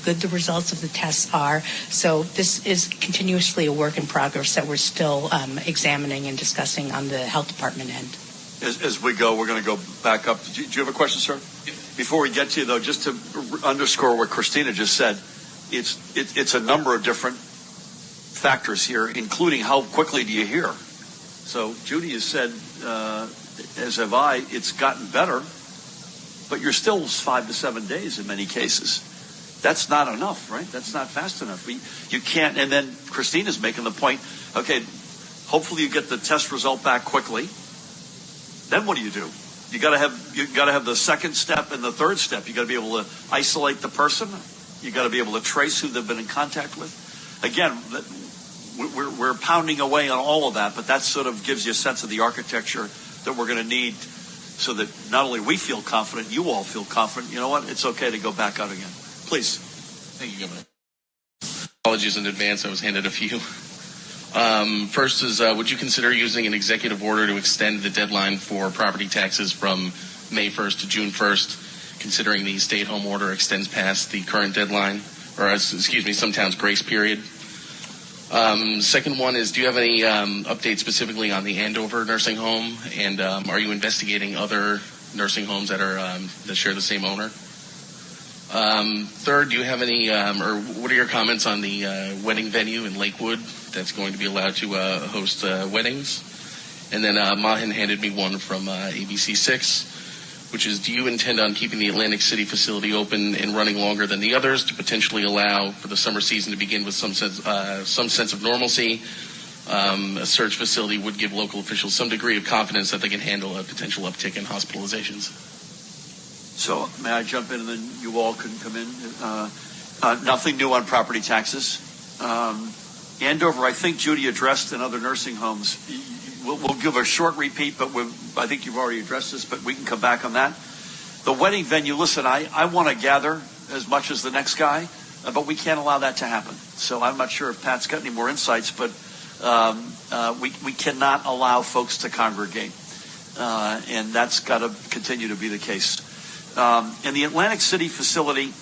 good the results of the tests are. So this is continuously a work in progress that we're still examining and discussing on the health department end. As we go, we're going to go back up. Do you have a question, sir? Before we get to you, though, just to underscore what Christina just said, it's a number of different factors here, including how quickly do you hear. So Judy has said, as have I, it's gotten better, but you're still 5 to 7 days in many cases. That's not enough, right? That's not fast enough. You can't. And then Christina's making the point. Okay, hopefully you get the test result back quickly. Then what do? You got to have the second step and the third step. You got to be able to isolate the person. You got to be able to trace who they've been in contact with. Again, we're pounding away on all of that, but that sort of gives you a sense of the architecture that we're going to need, so that not only we feel confident, you all feel confident. You know what? It's okay to go back out again. Please. Thank you, Governor. Apologies in advance. I was handed a few. First is, would you consider using an executive order to extend the deadline for property taxes from May 1st to June 1st, considering the stay-at-home order extends past the current deadline, or some towns' grace period? Second one is, do you have any updates specifically on the Andover nursing home, and are you investigating other nursing homes that share the same owner? Third, do you have any, or what are your comments on the wedding venue in Lakewood that's going to be allowed to host weddings? And then Mahin handed me one from ABC6, which is, do you intend on keeping the Atlantic City facility open and running longer than the others to potentially allow for the summer season to begin with some sense of normalcy? A surge facility would give local officials some degree of confidence that they can handle a potential uptick in hospitalizations. So may I jump in and then you all can come in? Nothing new on property taxes. Andover, I think Judy addressed in other nursing homes. We'll give a short repeat, but I think you've already addressed this, but we can come back on that. The wedding venue, listen, I want to gather as much as the next guy, but we can't allow that to happen. So I'm not sure if Pat's got any more insights, but we cannot allow folks to congregate. And that's got to continue to be the case. In the Atlantic City facility,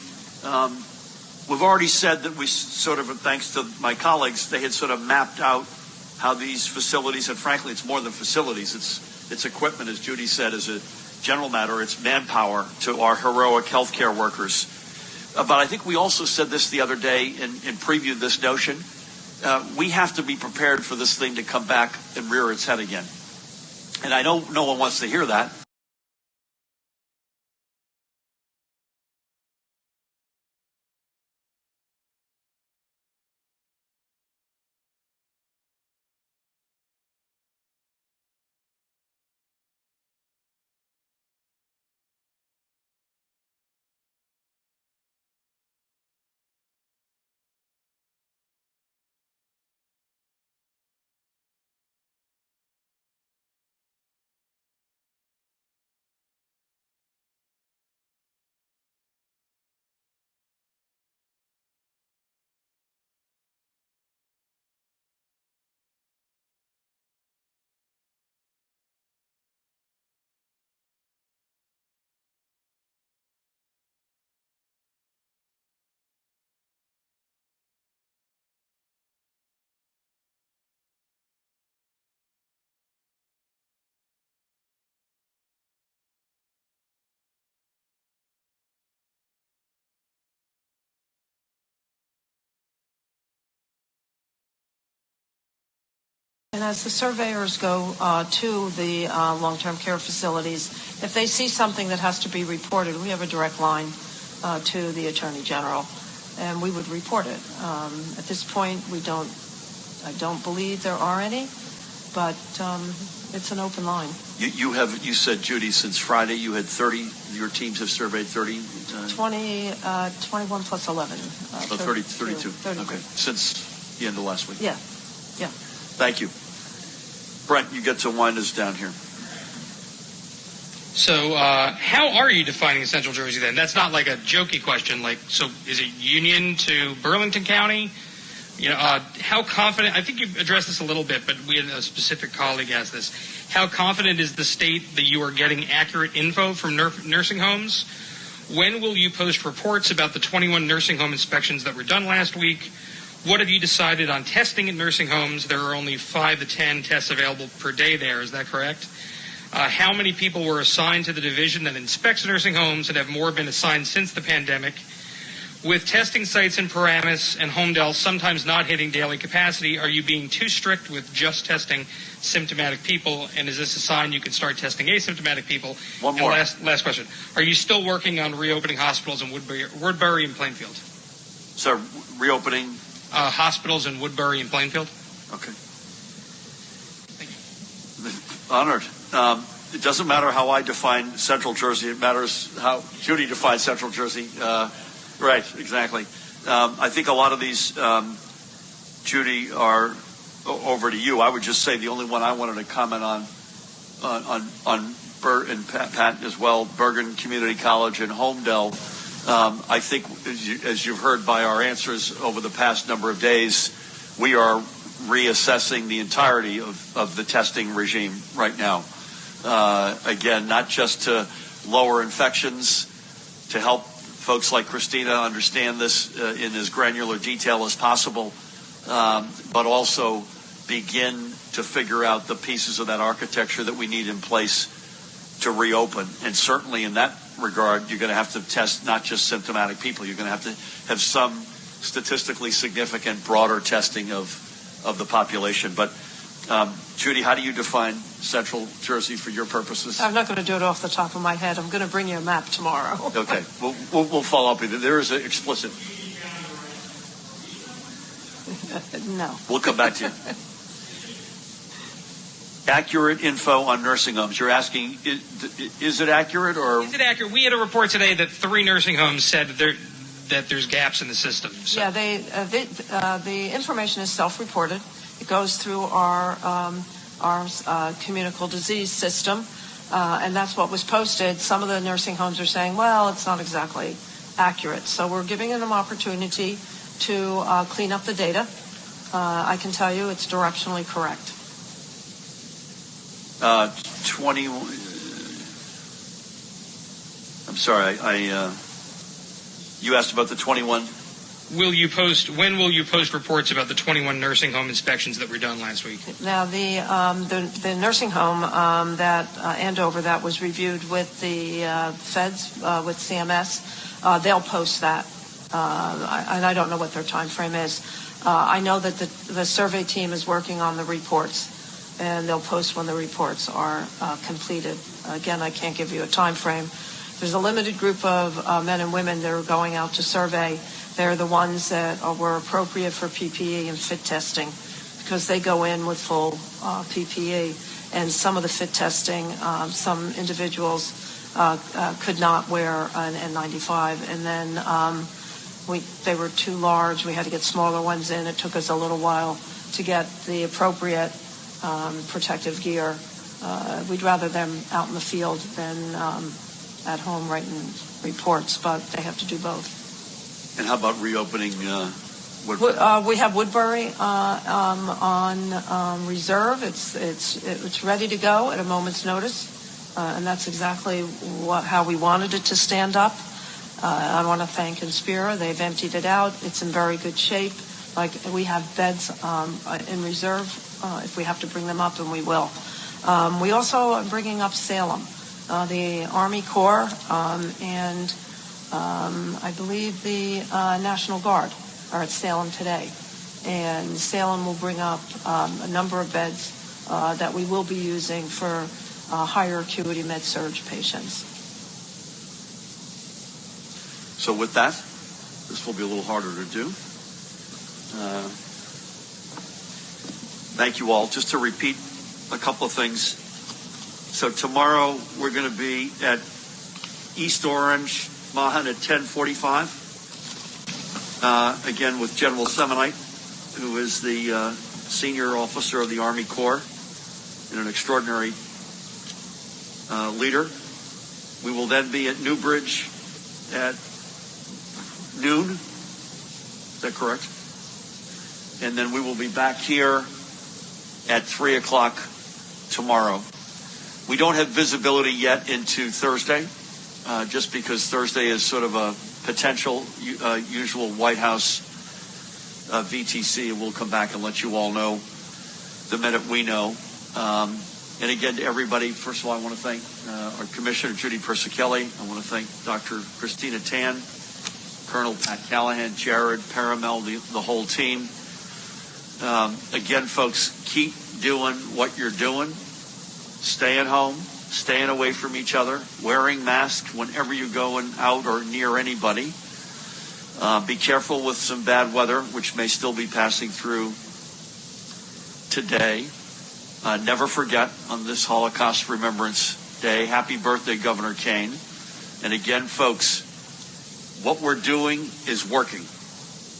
we've already said that we sort of, thanks to my colleagues, they had sort of mapped out how these facilities, and frankly, it's more than facilities. It's equipment, as Judy said, as a general matter. It's manpower to our heroic healthcare workers. But I think we also said this the other day and previewed this notion. we have to be prepared for this thing to come back and rear its head again. And I know no one wants to hear that. And as the surveyors go to the long-term care facilities, if they see something that has to be reported, we have a direct line to the Attorney General, and we would report it. At this point, I don't believe there are any, but it's an open line. You said, Judy, since Friday you had 30, your teams have surveyed 30? 21 plus 11. 32. Okay, since the end of last week. Yeah. Thank you. Brent, you get to wind us down here. So how are you defining Central Jersey then? That's not like a jokey question. So is it Union to Burlington County? How confident, I think you addressed this a little bit, but we had a specific colleague ask this. How confident is the state that you are getting accurate info from nursing homes? When will you post reports about the 21 nursing home inspections that were done last week? What have you decided on testing at nursing homes? There are only 5 to 10 tests available per day there. Is that correct? How many people were assigned to the division that inspects nursing homes, and have more been assigned since the pandemic? With testing sites in Paramus and Homedale sometimes not hitting daily capacity, are you being too strict with just testing symptomatic people? And is this a sign you can start testing asymptomatic people? One more. And last question. Are you still working on reopening hospitals in Woodbury and Plainfield? So reopening? Hospitals in Woodbury and Plainfield. Okay. Thank you. Honored. It doesn't matter how I define Central Jersey. It matters how Judy defines Central Jersey. Right, exactly. I think a lot of these, Judy, are over to you. I would just say the only one I wanted to comment on Bert and Pat as well, Bergen Community College and Homedale. I think, as you've heard by our answers over the past number of days, we are reassessing the entirety of the testing regime right now. Again, not just to lower infections, to help folks like Christina understand this in as granular detail as possible, but also begin to figure out the pieces of that architecture that we need in place to reopen. And certainly in that regard, you're going to have to test not just symptomatic people. You're going to have to have some statistically significant broader testing of the population. But Judy, how do you define Central Jersey for your purposes? I'm not going to do it off the top of my head. I'm going to bring you a map tomorrow. Okay, we'll follow up with it. There is an explicit. No. We'll come back to you. Accurate info on nursing homes. You're asking, is it accurate or? Is it accurate? We had a report today that 3 nursing homes said that there's gaps in the system. So. Yeah, the information is self-reported. It goes through our communicable disease system, and that's what was posted. Some of the nursing homes are saying, well, it's not exactly accurate. So we're giving them opportunity to clean up the data. I can tell you it's directionally correct. 20. I'm sorry. You asked about the 21. When will you post reports about the 21 nursing home inspections that were done last week? Now, the nursing home that Andover that was reviewed with the feds, with CMS, they'll post that and I don't know what their time frame is. I know that the survey team is working on the reports, and they'll post when the reports are completed. Again, I can't give you a time frame. There's a limited group of men and women that are going out to survey. They're the ones that were appropriate for PPE and fit testing because they go in with full PPE. And some of the fit testing, some individuals could not wear an N95. And then they were too large. We had to get smaller ones in. It took us a little while to get the appropriate protective gear. We'd rather them out in the field than at home writing reports, but they have to do both. And how about reopening Woodbury? We have Woodbury on reserve. It's ready to go at a moment's notice, and that's exactly how we wanted it to stand up. I want to thank Inspira. They've emptied it out. It's in very good shape. Like we have beds in reserve if we have to bring them up, and we will. We also are bringing up Salem, the Army Corps, and I believe the National Guard are at Salem today. And Salem will bring up a number of beds that we will be using for higher acuity med-surg patients. So with that, this will be a little harder to do. Thank you all. Just to repeat a couple of things. So tomorrow we're going to be at East Orange, Mahan at 10:45. Again with General Semonite, who is the senior officer of the Army Corps and an extraordinary leader. We will then be at Newbridge at noon. Is that correct? And then we will be back here at 3 o'clock tomorrow. We don't have visibility yet into Thursday, just because Thursday is sort of a potential usual White House VTC, and we'll come back and let you all know the minute we know. And again, to everybody, first of all, I want to thank our Commissioner Judy Persicelli. I want to thank Dr. Christina Tan, Colonel Pat Callahan, Jared, Paramel, the whole team. Again, folks, keep doing what you're doing. Staying home, staying away from each other, wearing masks whenever you're going out or near anybody. Be careful with some bad weather, which may still be passing through today. Never forget on this Holocaust Remembrance Day, happy birthday, Governor Kane. And again, folks, what we're doing is working.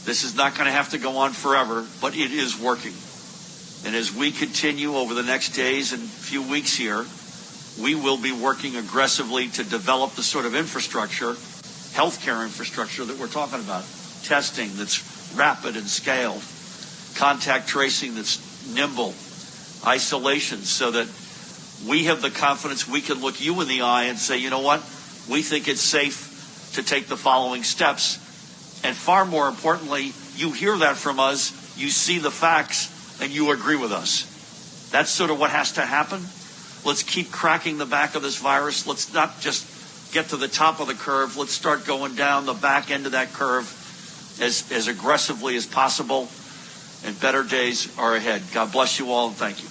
This is not going to have to go on forever, but it is working. And as we continue over the next days and few weeks here, we will be working aggressively to develop the sort of infrastructure, healthcare infrastructure that we're talking about. Testing that's rapid and scaled, contact tracing that's nimble, isolation so that we have the confidence we can look you in the eye and say, you know what, we think it's safe to take the following steps. And far more importantly, you hear that from us, you see the facts, and you agree with us. That's sort of what has to happen. Let's keep cracking the back of this virus. Let's not just get to the top of the curve. Let's start going down the back end of that curve as aggressively as possible. And better days are ahead. God bless you all, and thank you.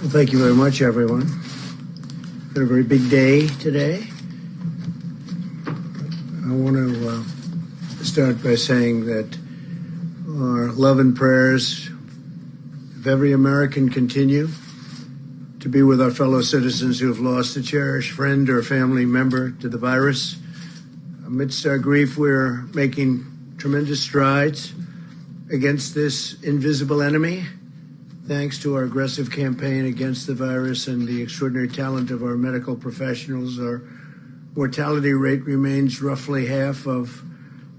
Well, thank you very much, everyone. Got a very big day today. I want to start by saying that our love and prayers of every American continue to be with our fellow citizens who have lost a cherished friend or family member to the virus. Amidst our grief, we're making tremendous strides against this invisible enemy, thanks to our aggressive campaign against the virus and the extraordinary talent of our medical professionals. Our mortality rate remains roughly half of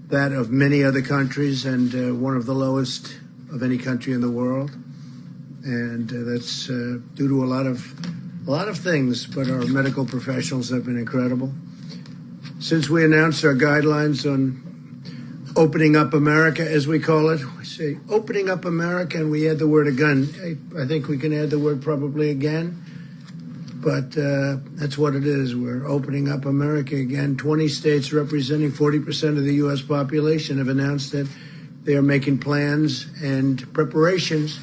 that of many other countries and one of the lowest of any country in the world. And that's due to a lot of things, but our medical professionals have been incredible. Since we announced our guidelines on opening up America, as we call it, we say opening up America, and we add the word again. I think we can add the word probably again, but that's what it is. We're opening up America again. 20 states representing 40% of the U.S. population have announced that they are making plans and preparations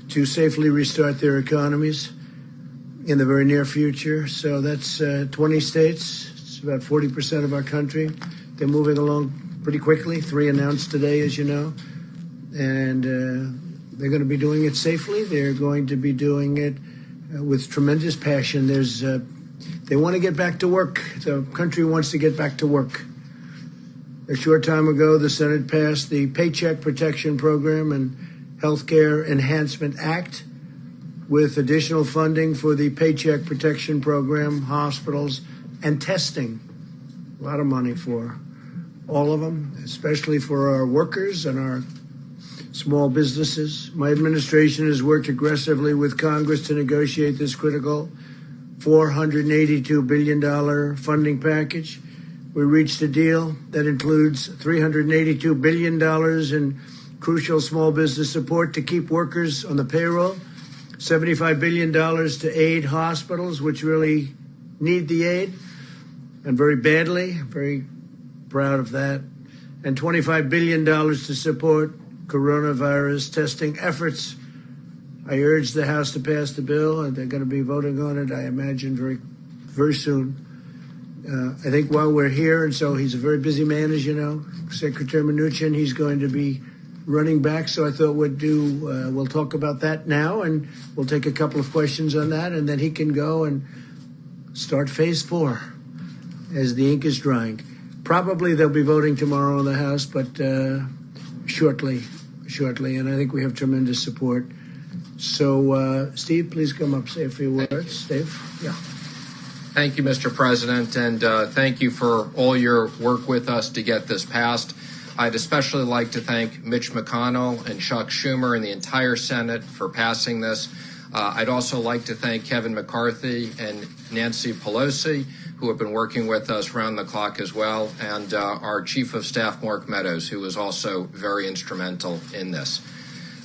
to safely restart their economies in the very near future. So that's 20 states. It's about 40% of our country. They're moving along pretty quickly. 3 announced today, as you know. And they're going to be doing it safely. They're going to be doing it with tremendous passion. They want to get back to work. The country wants to get back to work. A short time ago, the Senate passed the Paycheck Protection Program and Healthcare Enhancement Act with additional funding for the Paycheck Protection Program, hospitals, and testing. A lot of money for all of them, especially for our workers and our small businesses. My administration has worked aggressively with Congress to negotiate this critical $482 billion funding package. We reached a deal that includes $382 billion in crucial small business support to keep workers on the payroll, $75 billion to aid hospitals, which really need the aid, and very badly. Very proud of that. And $25 billion to support coronavirus testing efforts. I urge the House to pass the bill, and they're going to be voting on it, I imagine, very, very soon. I think while we're here, and so he's a very busy man, as you know, Secretary Mnuchin, he's going to be running back. So I thought we'll talk about that now, and we'll take a couple of questions on that, and then he can go and start phase 4 as the ink is drying. Probably they'll be voting tomorrow in the House, but shortly. And I think we have tremendous support. So, Steve, please come up, say a few words. Steve? Yeah. Thank you, Mr. President, and thank you for all your work with us to get this passed. I'd especially like to thank Mitch McConnell and Chuck Schumer and the entire Senate for passing this. I'd also like to thank Kevin McCarthy and Nancy Pelosi, who have been working with us round the clock as well, and our Chief of Staff, Mark Meadows, who was also very instrumental in this.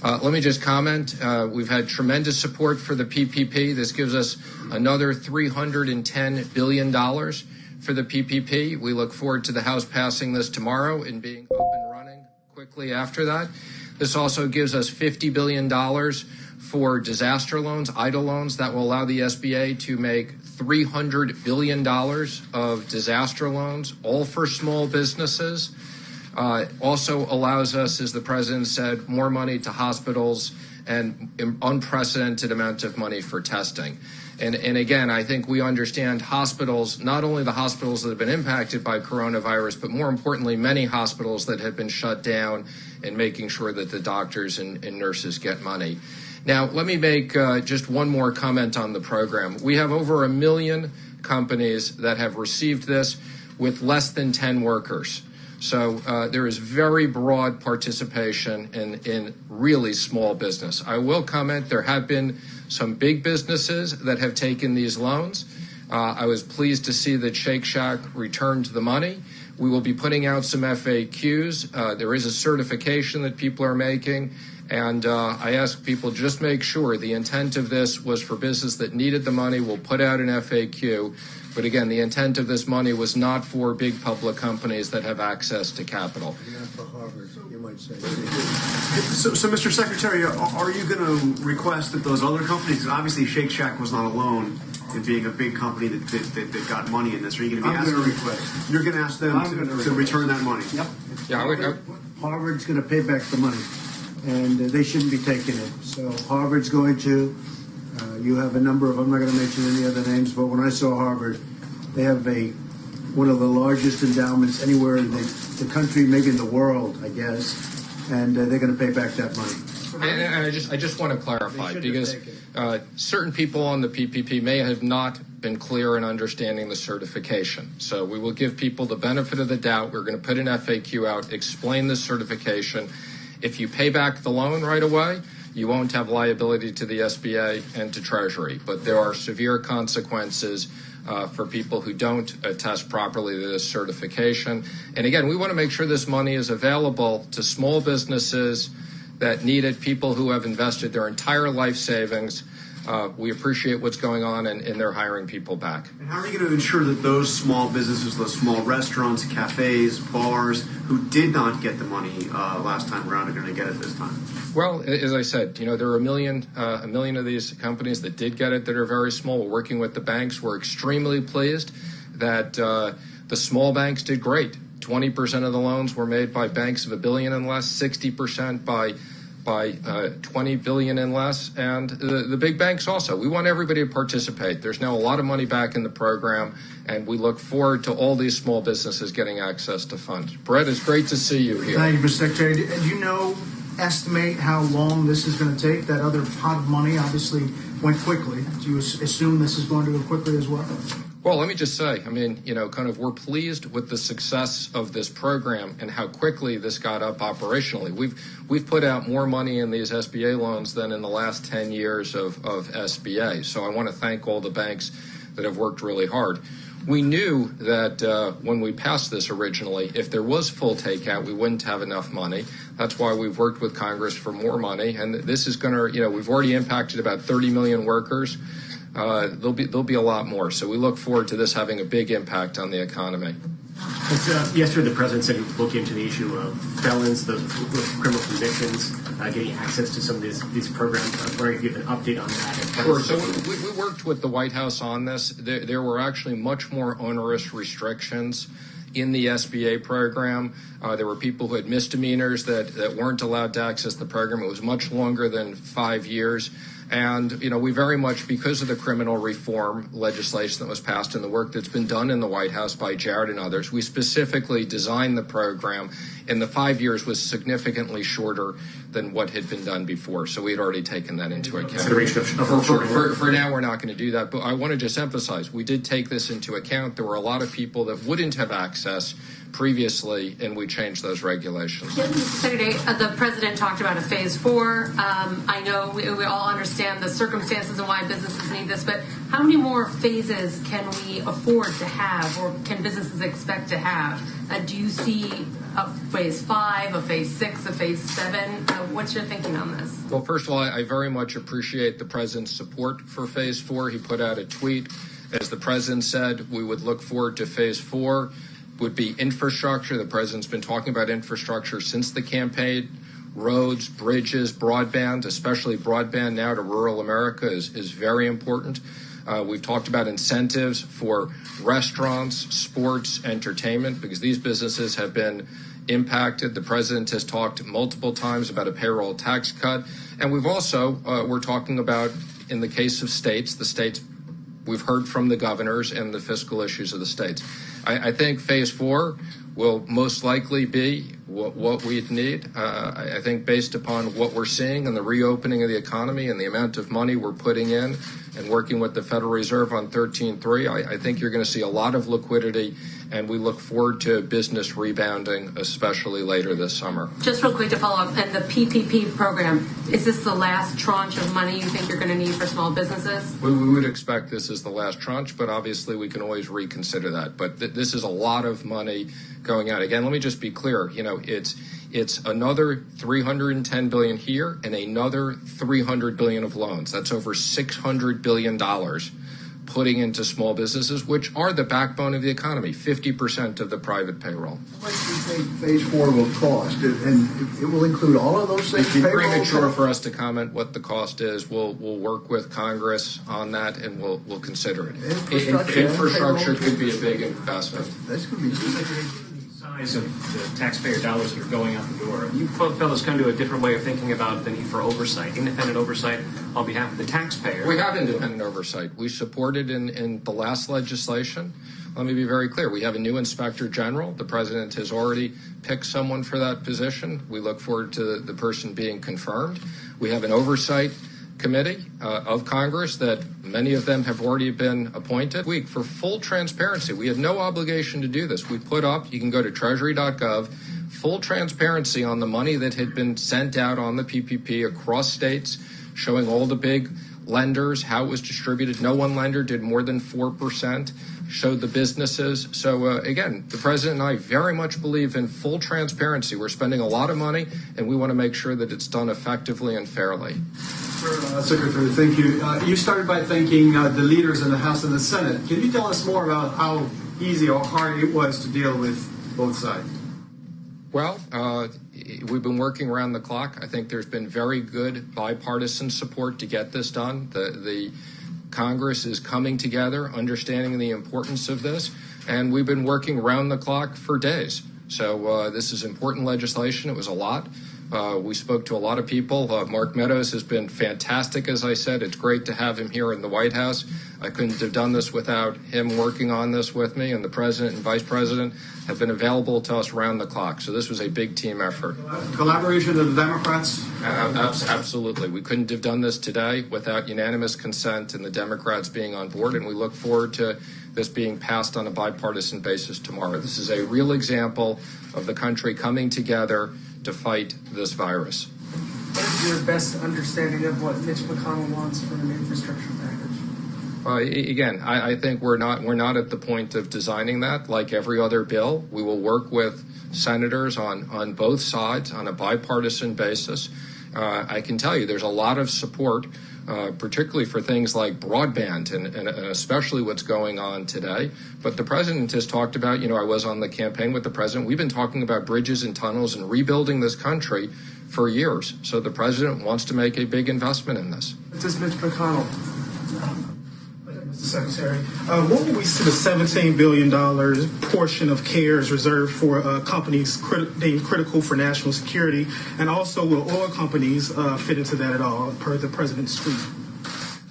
Let me just comment. We've had tremendous support for the PPP. This gives us another $310 billion for the PPP. We look forward to the House passing this tomorrow and being up and running quickly after that. This also gives us $50 billion for disaster loans, EIDL loans, that will allow the SBA to make $300 billion of disaster loans, all for small businesses. Also allows us, as the president said, more money to hospitals and unprecedented amount of money for testing. And again, I think we understand hospitals, not only the hospitals that have been impacted by coronavirus, but more importantly, many hospitals that have been shut down, and making sure that the doctors and nurses get money. Now, let me make just one more comment on the program. We have over 1 million companies that have received this with less than 10 workers. So there is very broad participation in really small business. I will comment, there have been some big businesses that have taken these loans. I was pleased to see that Shake Shack returned the money. We will be putting out some FAQs. There is a certification that people are making. And I ask people, just make sure the intent of this was for business that needed the money. We'll put out an FAQ. But again, the intent of this money was not for big public companies that have access to capital. Not for Harvard, you might say. So, Mr. Secretary, are you going to request that those other companies, obviously Shake Shack was not alone in being a big company that got money in this, are you going to be asking? I'm going to request. You're going to ask them to return that money? Yep. Yeah, Harvard's going to pay back the money, and they shouldn't be taking it. So Harvard's going to. You have a number of, I'm not going to mention any other names, but when I saw Harvard, they have one of the largest endowments anywhere in the country, maybe in the world, I guess, and they're going to pay back that money. And I just want to clarify, because certain people on the PPP may have not been clear in understanding the certification. So we will give people the benefit of the doubt. We're going to put an FAQ out, explain the certification. If you pay back the loan right away, you won't have liability to the SBA and to Treasury. But there are severe consequences for people who don't attest properly to this certification. And again, we want to make sure this money is available to small businesses that need it, people who have invested their entire life savings. We appreciate what's going on, and they're hiring people back. And how are you going to ensure that those small businesses, those small restaurants, cafes, bars, who did not get the money last time around are going to get it this time? Well, as I said, there are a million of these companies that did get it that are very small. We're working with the banks. We're extremely pleased that the small banks did great. 20% of the loans were made by banks of $1 billion and less, 60% by 20 billion and less, and the big banks also. We want everybody to participate. There's now a lot of money back in the program, and we look forward to all these small businesses getting access to funds. Brett, it's great to see you here. Thank you, Mr. Secretary. Do you estimate how long this is going to take? That other pot of money obviously went quickly. Do you assume this is going to go quickly as well? Well, let me just say, we're pleased with the success of this program and how quickly this got up operationally. We've put out more money in these SBA loans than in the last 10 years of SBA. So I want to thank all the banks that have worked really hard. We knew that when we passed this originally, if there was full takeout, we wouldn't have enough money. That's why we've worked with Congress for more money. And this is going to, we've already impacted about 30 million workers. there'll be a lot more. So we look forward to this having a big impact on the economy. Yesterday, the president said he would look into the issue of felons, those with criminal convictions, getting access to some of these programs. I was wondering if you have an update on that. Sure. So we worked with the White House on this. There were actually much more onerous restrictions in the SBA program. There were people who had misdemeanors that weren't allowed to access the program. It was much longer than 5 years. And, we very much, because of the criminal reform legislation that was passed and the work that's been done in the White House by Jared and others, we specifically designed the program, and the 5 years was significantly shorter than what had been done before. So we had already taken that into account. For now, we're not going to do that. But I want to just emphasize, we did take this into account. There were a lot of people that wouldn't have access previously, and we changed those regulations. Secretary, the president talked about a phase 4. I know we all understand the circumstances and why businesses need this, but how many more phases can we afford to have, or can businesses expect to have? Do you see a phase 5, a phase 6, a phase 7? What's your thinking on this? Well, first of all, I very much appreciate the president's support for phase 4. He put out a tweet. As the president said, we would look forward to phase 4. Would be infrastructure. The president's been talking about infrastructure since the campaign. Roads, bridges, broadband, especially broadband now to rural America is very important. We've talked about incentives for restaurants, sports, entertainment, because these businesses have been impacted. The president has talked multiple times about a payroll tax cut. And we've also, we're talking about, in the case of states, we've heard from the governors and the fiscal issues of the states. I think phase 4 will most likely be what we'd need. I think based upon what we're seeing and the reopening of the economy and the amount of money we're putting in and working with the Federal Reserve on 13.3, I think you're going to see a lot of liquidity, and we look forward to business rebounding, especially later this summer. Just real quick to follow up, and the PPP program, is this the last tranche of money you think you're going to need for small businesses? We would expect this is the last tranche, but obviously we can always reconsider that. But this is a lot of money going out. Again, let me just be clear. It's another $310 billion here and another $300 billion of loans. That's over $600 billion putting into small businesses, which are the backbone of the economy, 50% of the private payroll. What do you think phase 4 will cost? And it will include all of those things? It'd be premature for us to comment what the cost is. We'll work with Congress on that, and we'll consider it. Infrastructure could be a big investment. That's going to be size of the taxpayer dollars that are going out the door. You fellows come to a different way of thinking about the need for oversight, independent oversight on behalf of the taxpayer. We have independent oversight. We supported in the last legislation. Let me be very clear. We have a new inspector general. The president has already picked someone for that position. We look forward to the person being confirmed. We have an oversight committee of Congress that many of them have already been appointed. For full transparency, we had no obligation to do this. We put up, you can go to treasury.gov, full transparency on the money that had been sent out on the PPP across states, showing all the big lenders, how it was distributed. No one lender did more than 4%, showed the businesses. So, again, the president and I very much believe in full transparency. We're spending a lot of money, and we want to make sure that it's done effectively and fairly. Secretary, thank you. You started by thanking the leaders in the House and the Senate. Can you tell us more about how easy or hard it was to deal with both sides? Well, we've been working around the clock. I think there's been very good bipartisan support to get this done. The Congress is coming together, understanding the importance of this, and we've been working around the clock for days. So this is important legislation. It was a lot. We spoke to a lot of people. Mark Meadows has been fantastic, as I said. It's great to have him here in the White House. I couldn't have done this without him working on this with me, and the president and vice president have been available to us around the clock. So this was a big team effort. Collaboration of the Democrats? Absolutely. We couldn't have done this today without unanimous consent and the Democrats being on board, and we look forward to this being passed on a bipartisan basis tomorrow. This is a real example of the country coming together to fight this virus. What is your best understanding of what Mitch McConnell wants from an infrastructure package? Again, I think we're not at the point of designing that. Like every other bill, we will work with senators on both sides on a bipartisan basis. I can tell you there's a lot of support particularly for things like broadband and especially what's going on today. But the president has talked about, I was on the campaign with the president. We've been talking about bridges and tunnels and rebuilding this country for years. So the president wants to make a big investment in this. This is Mitch McConnell. Mr. Secretary, what will we see the $17 billion portion of CARES reserved for companies deemed critical for national security? And also, will oil companies fit into that at all, per the president's tweet?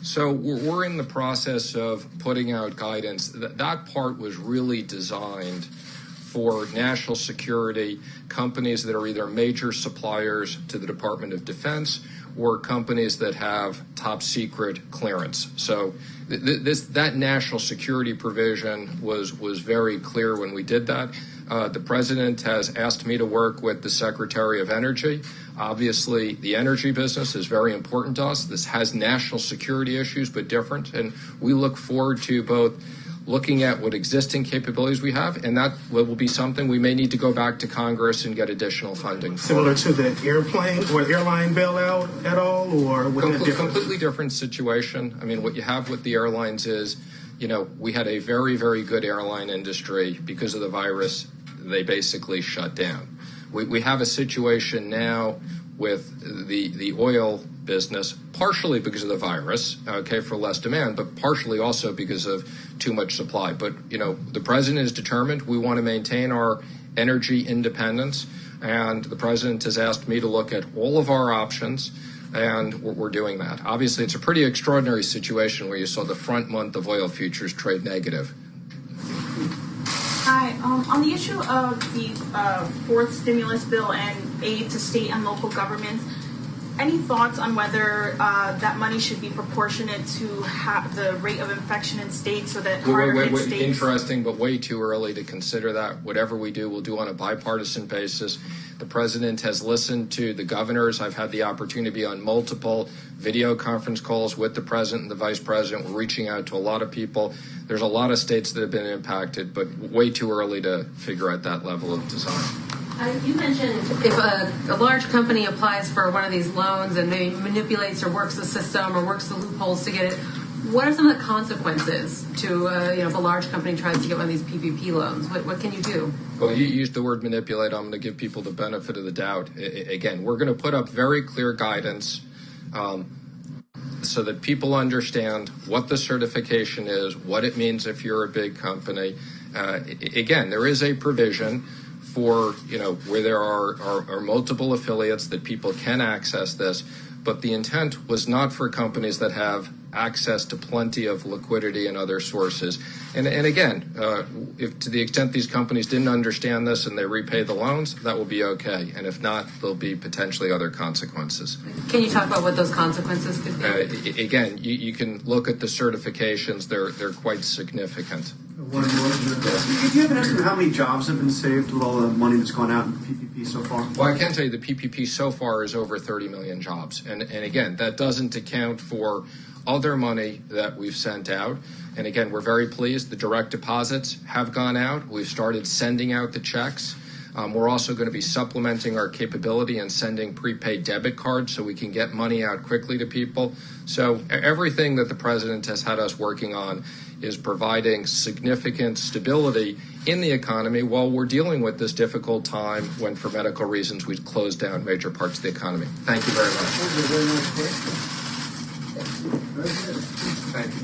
So we're in the process of putting out guidance. That part was really designed for national security companies that are either major suppliers to the Department of Defense or companies that have top secret clearance. So that national security provision was very clear when we did that. The president has asked me to work with the Secretary of Energy. Obviously, the energy business is very important to us. This has national security issues, but different. And we look forward to both looking at what existing capabilities we have, and that will be something we may need to go back to Congress and get additional funding for. Similar to the airplane or airline bailout at all, or completely different situation. I mean, what you have with the airlines is, we had a very, very good airline industry. Because of the virus, they basically shut down. We have a situation now with the oil business, partially because of the virus, for less demand, but partially also because of too much supply. But, the president is determined. We want to maintain our energy independence, and the president has asked me to look at all of our options, and we're doing that. Obviously, it's a pretty extraordinary situation where you saw the front month of oil futures trade negative. Hi. On the issue of the fourth stimulus bill and aid to state and local governments, any thoughts on whether that money should be proportionate to the rate of infection in states so that harder hit states? Interesting, but way too early to consider that. Whatever we do, we'll do on a bipartisan basis. The president has listened to the governors. I've had the opportunity to be on multiple video conference calls with the president and the vice president. We're reaching out to a lot of people. There's a lot of states that have been impacted, but way too early to figure out that level of design. You mentioned if a large company applies for one of these loans and maybe manipulates or works the system or works the loopholes to get it, what are some of the consequences to, if a large company tries to get one of these PPP loans? What can you do? Well, you used the word manipulate. I'm going to give people the benefit of the doubt. Again, we're going to put up very clear guidance so that people understand what the certification is, what it means if you're a big company. Again, there is a provision for, where there are multiple affiliates that people can access this, but the intent was not for companies that have access to plenty of liquidity and other sources. And again, if to the extent these companies didn't understand this and they repay the loans, that will be okay. And if not, there'll be potentially other consequences. Can you talk about what those consequences could be? Again, you can look at the certifications. They're quite significant. Do you have an estimate of how many jobs have been saved with all the money that's gone out in PPP so far? Well, I can tell you the PPP so far is over 30 million jobs. And again, that doesn't account for other money that we've sent out. And again, we're very pleased. The direct deposits have gone out. We've started sending out the checks. We're also going to be supplementing our capability and sending prepaid debit cards so we can get money out quickly to people. So everything that the president has had us working on is providing significant stability in the economy while we're dealing with this difficult time when, for medical reasons, we've closed down major parts of the economy. Thank you very much. That was a very nice question.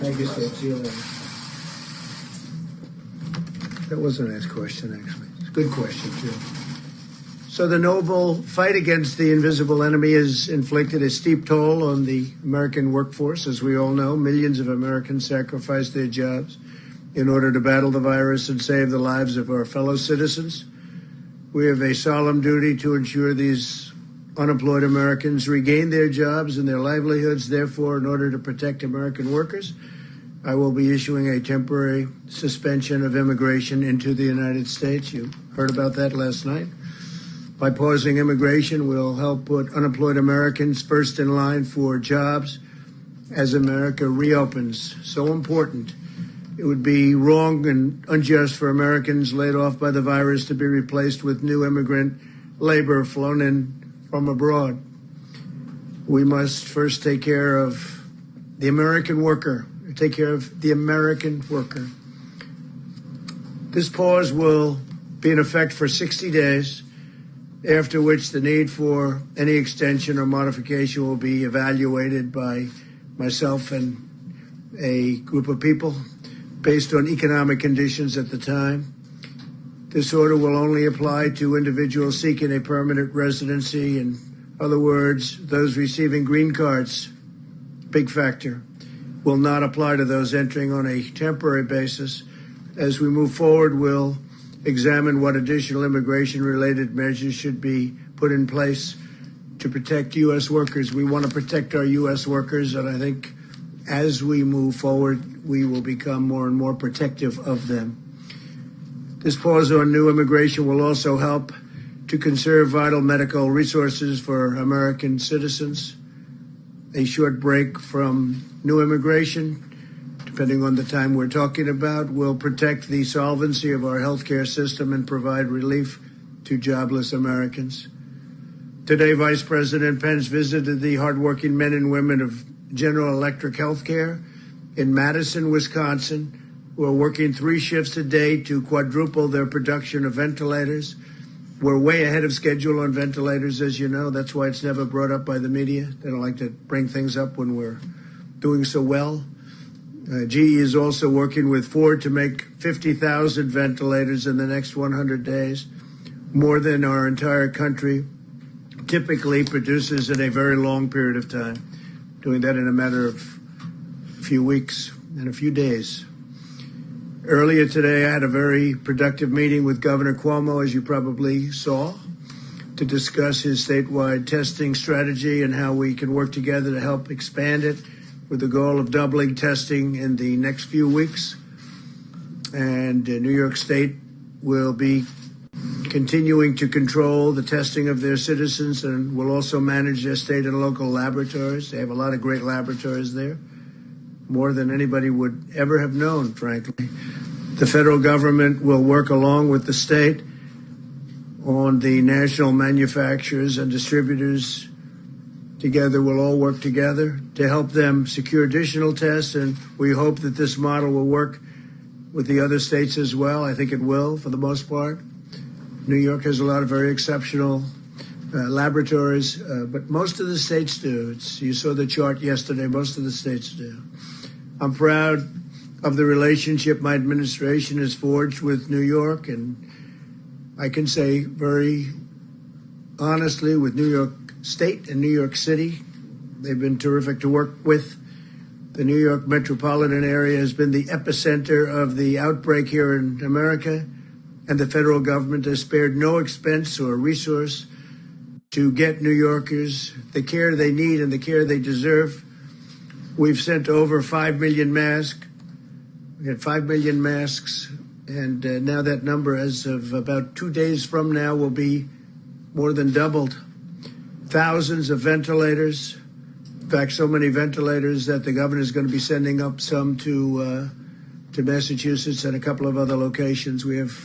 Thank you, Steve. That was a nice question, actually. It's a good question, too. So the noble fight against the invisible enemy has inflicted a steep toll on the American workforce. As we all know, millions of Americans sacrificed their jobs in order to battle the virus and save the lives of our fellow citizens. We have a solemn duty to ensure these unemployed Americans regain their jobs and their livelihoods. Therefore, in order to protect American workers, I will be issuing a temporary suspension of immigration into the United States. You heard about that last night. By pausing immigration, we'll help put unemployed Americans first in line for jobs as America reopens. So important. It would be wrong and unjust for Americans laid off by the virus to be replaced with new immigrant labor flown in from abroad. We must first take care of the American worker, take care of the American worker. This pause will be in effect for 60 days, after which the need for any extension or modification will be evaluated by myself and a group of people based on economic conditions at the time. This order will only apply to individuals seeking a permanent residency. In other words, those receiving green cards, big factor, will not apply to those entering on a temporary basis. As we move forward, we'll examine what additional immigration-related measures should be put in place to protect U.S. workers. We want to protect our U.S. workers, and I think as we move forward, we will become more and more protective of them. This pause on new immigration will also help to conserve vital medical resources for American citizens. A short break from new immigration, depending on the time we're talking about, will protect the solvency of our healthcare system and provide relief to jobless Americans. Today, Vice President Pence visited the hardworking men and women of General Electric Healthcare in Madison, Wisconsin, who are working 3 shifts a day to quadruple their production of ventilators. We're way ahead of schedule on ventilators, as you know. That's why it's never brought up by the media. They don't like to bring things up when we're doing so well. GE is also working with Ford to make 50,000 ventilators in the next 100 days, more than our entire country typically produces in a very long period of time, doing that in a matter of a few weeks and a few days. Earlier today, I had a very productive meeting with Governor Cuomo, as you probably saw, to discuss his statewide testing strategy and how we can work together to help expand it with the goal of doubling testing in the next few weeks. And New York State will be continuing to control the testing of their citizens and will also manage their state and local laboratories. They have a lot of great laboratories there, more than anybody would ever have known, frankly. The federal government will work along with the state on the national manufacturers and distributors. Together, we'll all work together to help them secure additional tests, and we hope that this model will work with the other states as well. I think it will, for the most part. New York has a lot of very exceptional laboratories, but most of the states do. You saw the chart yesterday. Most of the states do. I'm proud of the relationship my administration has forged with New York, and I can say very honestly with New York State and New York City, they've been terrific to work with. The New York metropolitan area has been the epicenter of the outbreak here in America, and the federal government has spared no expense or resource to get New Yorkers the care they need and the care they deserve. We've sent over 5 million masks. We had 5 million masks, and now that number, as of about 2 days from now, will be more than doubled. Thousands of ventilators. In fact, so many ventilators that the governor is going to be sending up some to Massachusetts and a couple of other locations. We have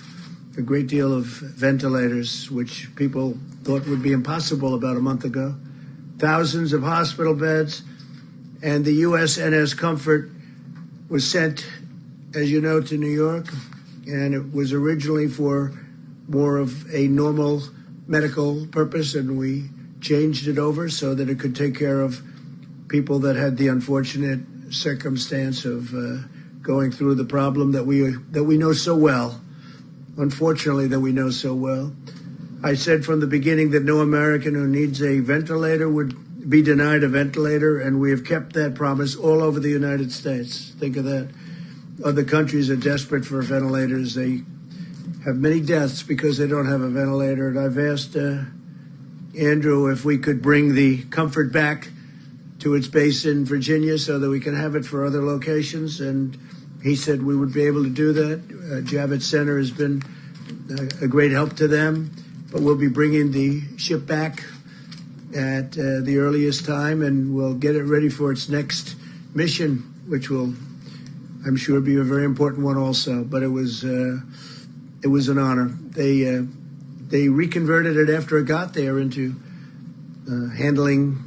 a great deal of ventilators, which people thought would be impossible about a month ago. Thousands of hospital beds, and the USNS Comfort was sent, as you know, to New York, and it was originally for more of a normal medical purpose, and we changed it over so that it could take care of people that had the unfortunate circumstance of going through the problem that we know so well, unfortunately, that we know so well. I said from the beginning that no American who needs a ventilator would be denied a ventilator, and we have kept that promise all over the United States. Think of that. Other countries are desperate for ventilators. They have many deaths because they don't have a ventilator. And I've asked Andrew if we could bring the Comfort back to its base in Virginia so that we can have it for other locations. And he said we would be able to do that. Javits Center has been a great help to them. But we'll be bringing the ship back at the earliest time, and we'll get it ready for its next mission, which will, I'm sure, be a very important one also. But it was an honor. They reconverted it after it got there into handling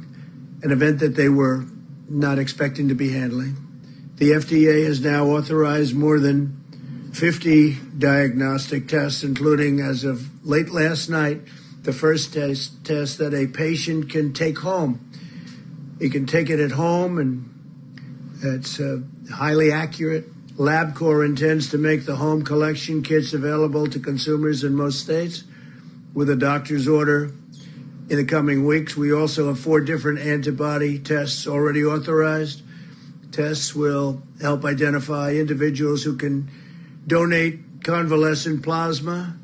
an event that they were not expecting to be handling. The FDA has now authorized more than 50 diagnostic tests, including, as of late last night, the first test that a patient can take home. He can take it at home, and it's highly accurate. LabCorp intends to make the home collection kits available to consumers in most states with a doctor's order in the coming weeks. We also have 4 different antibody tests already authorized. Tests will help identify individuals who can donate convalescent plasma,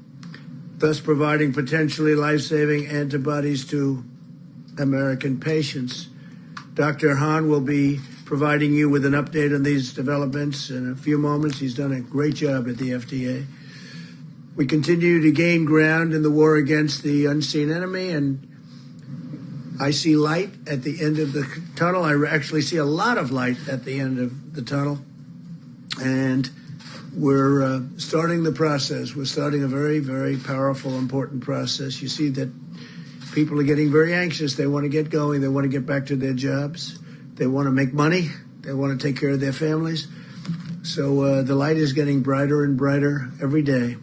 thus providing potentially life-saving antibodies to American patients. Dr. Hahn will be providing you with an update on these developments in a few moments. He's done a great job at the FDA. We continue to gain ground in the war against the unseen enemy, and I see light at the end of the tunnel. I actually see a lot of light at the end of the tunnel, and we're starting the process. We're starting a very, very powerful, important process. You see that people are getting very anxious. They want to get going. They want to get back to their jobs. They want to make money. They want to take care of their families. So the light is getting brighter and brighter every day.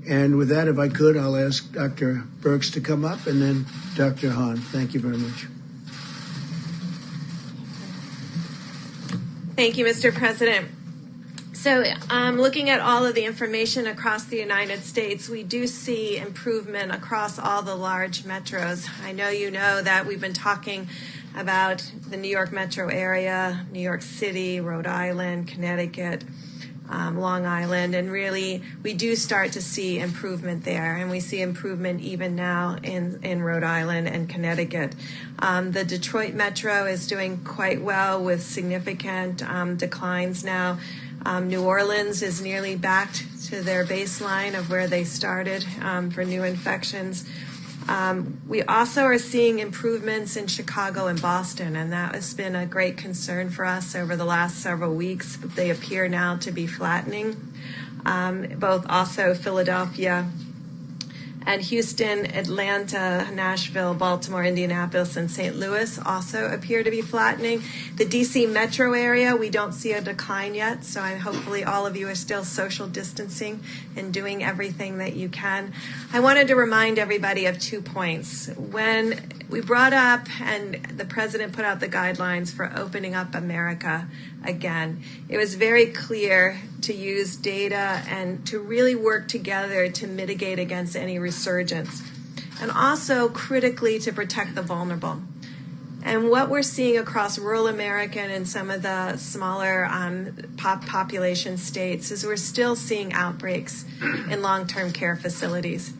And with that, if I could, I'll ask Dr. Birx to come up, and then Dr. Hahn. Thank you very much. Thank you, Mr. President. So looking at all of the information across the United States, we do see improvement across all the large metros. I know you know that we've been talking about the New York metro area, New York City, Rhode Island, Connecticut, Long Island, and really we do start to see improvement there, and we see improvement even now in Rhode Island and Connecticut. The Detroit metro is doing quite well with significant declines now. New Orleans is nearly back to their baseline of where they started for new infections. We also are seeing improvements in Chicago and Boston, and that has been a great concern for us over the last several weeks. But they appear now to be flattening. Both also Philadelphia and Houston, Atlanta, Nashville, Baltimore, Indianapolis, and St. Louis also appear to be flattening. The D.C. metro area, we don't see a decline yet, so hopefully all of you are still social distancing and doing everything that you can. I wanted to remind everybody of 2 points. When we brought up and the president put out the guidelines for opening up America again, it was very clear to use data and to really work together to mitigate against any resurgence, and also critically to protect the vulnerable. And what we're seeing across rural America and some of the smaller population states is we're still seeing outbreaks in long-term care facilities.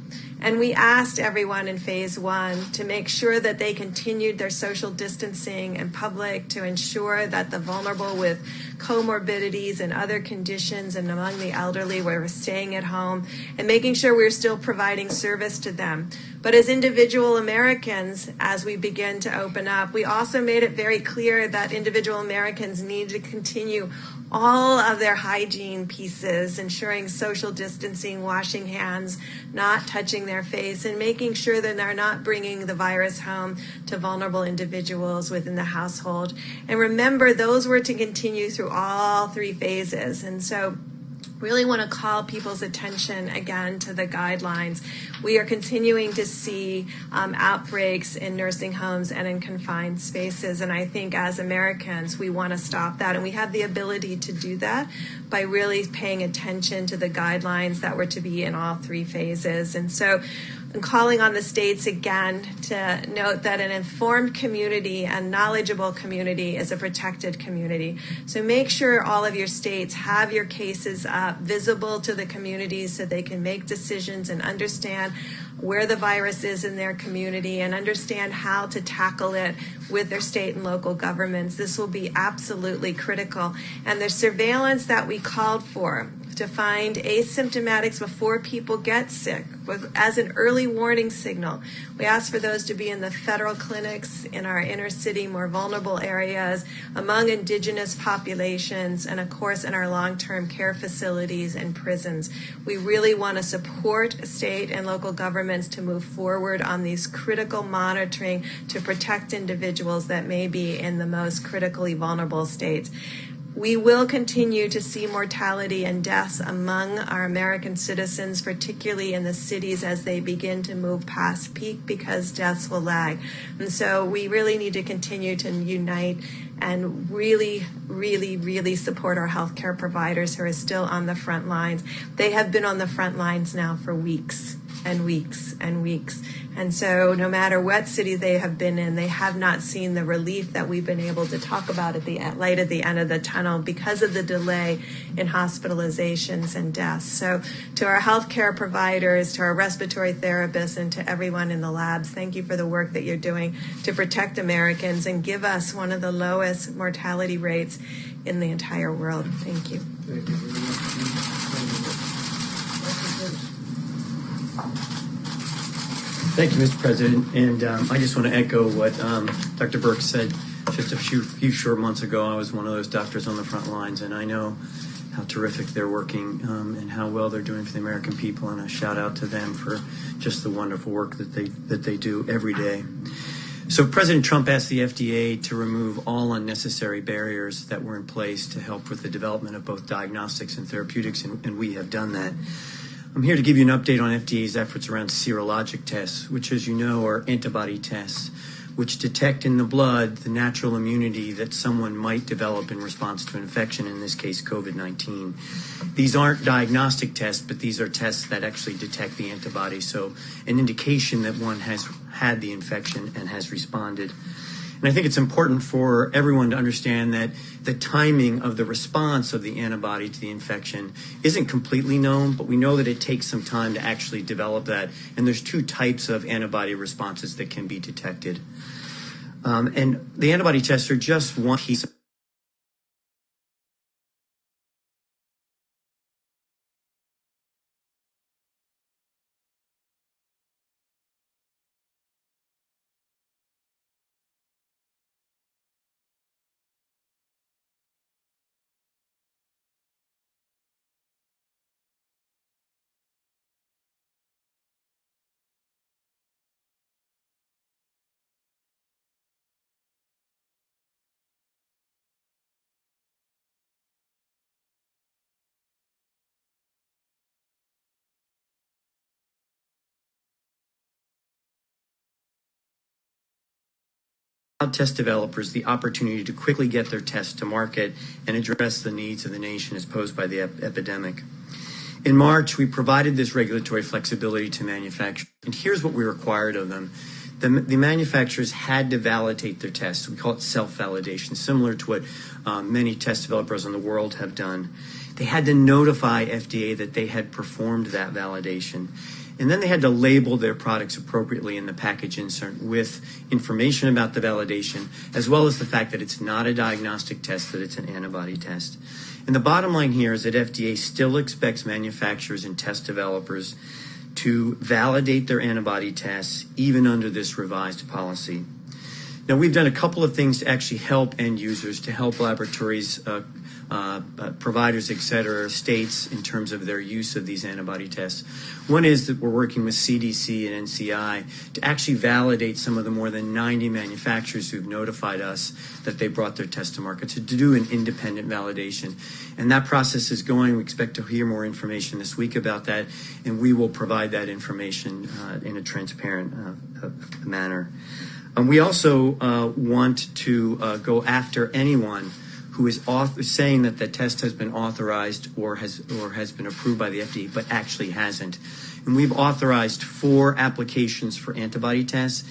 And we asked everyone in phase 1 to make sure that they continued their social distancing in public, to ensure that the vulnerable with comorbidities and other conditions and among the elderly were staying at home, and making sure we're still providing service to them. But as individual Americans, as we begin to open up, we also made it very clear that individual Americans need to continue all of their hygiene pieces, ensuring social distancing, washing hands, not touching their face, and making sure that they're not bringing the virus home to vulnerable individuals within the household. And remember, those were to continue through all 3 phases. And so really want to call people's attention again to the guidelines. We are continuing to see outbreaks in nursing homes and in confined spaces. And I think as Americans, we want to stop that. And we have the ability to do that by really paying attention to the guidelines that were to be in all 3 phases. And so I'm calling on the states again to note that an informed community and knowledgeable community is a protected community. So make sure all of your states have your cases visible to the communities so they can make decisions and understand where the virus is in their community and understand how to tackle it with their state and local governments. This will be absolutely critical. And the surveillance that we called for to find asymptomatics before people get sick as an early warning signal. We ask for those to be in the federal clinics, in our inner city, more vulnerable areas, among indigenous populations, and of course in our long-term care facilities and prisons. We really want to support state and local governments to move forward on these critical monitoring to protect individuals that may be in the most critically vulnerable states. We will continue to see mortality and deaths among our American citizens, particularly in the cities as they begin to move past peak, because deaths will lag. And so we really need to continue to unite and really, really, really support our healthcare providers who are still on the front lines. They have been on the front lines now for weeks and weeks and weeks. And so no matter what city they have been in, they have not seen the relief that we've been able to talk about at the light at the end of the tunnel because of the delay in hospitalizations and deaths. So to our healthcare providers, to our respiratory therapists, and to everyone in the labs, thank you for the work that you're doing to protect Americans and give us one of the lowest mortality rates in the entire world. Thank you. Thank you very much. Thank you, Mr. President. And I just want to echo what Dr. Burke said just a few short months ago. I was one of those doctors on the front lines, and I know how terrific they're working and how well they're doing for the American people. And a shout out to them for just the wonderful work that they do every day. So President Trump asked the FDA to remove all unnecessary barriers that were in place to help with the development of both diagnostics and therapeutics, and we have done that. I'm here to give you an update on FDA's efforts around serologic tests, which, as you know, are antibody tests, which detect in the blood the natural immunity that someone might develop in response to an infection, in this case, COVID-19. These aren't diagnostic tests, but these are tests that actually detect the antibody, so an indication that one has had the infection and has responded. And I think it's important for everyone to understand that the timing of the response of the antibody to the infection isn't completely known, but we know that it takes some time to actually develop that. And there's two types of antibody responses that can be detected. And the antibody tests are just one piece of test developers the opportunity to quickly get their tests to market and address the needs of the nation as posed by the epidemic. In March, we provided this regulatory flexibility to manufacturers, and here's what we required of them. The manufacturers had to validate their tests. We call it self-validation, similar to what many test developers in the world have done. They had to notify FDA that they had performed that validation. And then they had to label their products appropriately in the package insert with information about the validation, as well as the fact that it's not a diagnostic test, that it's an antibody test. And the bottom line here is that FDA still expects manufacturers and test developers to validate their antibody tests, even under this revised policy. Now, we've done a couple of things to actually help end users, to help laboratories, providers, et cetera, states in terms of their use of these antibody tests. One is that we're working with CDC and NCI to actually validate some of the more than 90 manufacturers who've notified us that they brought their test to market, to do an independent validation. And that process is going. We expect to hear more information this week about that, and we will provide that information in a transparent manner. We also want to go after anyone who is saying that the test has been authorized or has been approved by the FDA, but actually hasn't. And we've authorized 4 applications for antibody tests,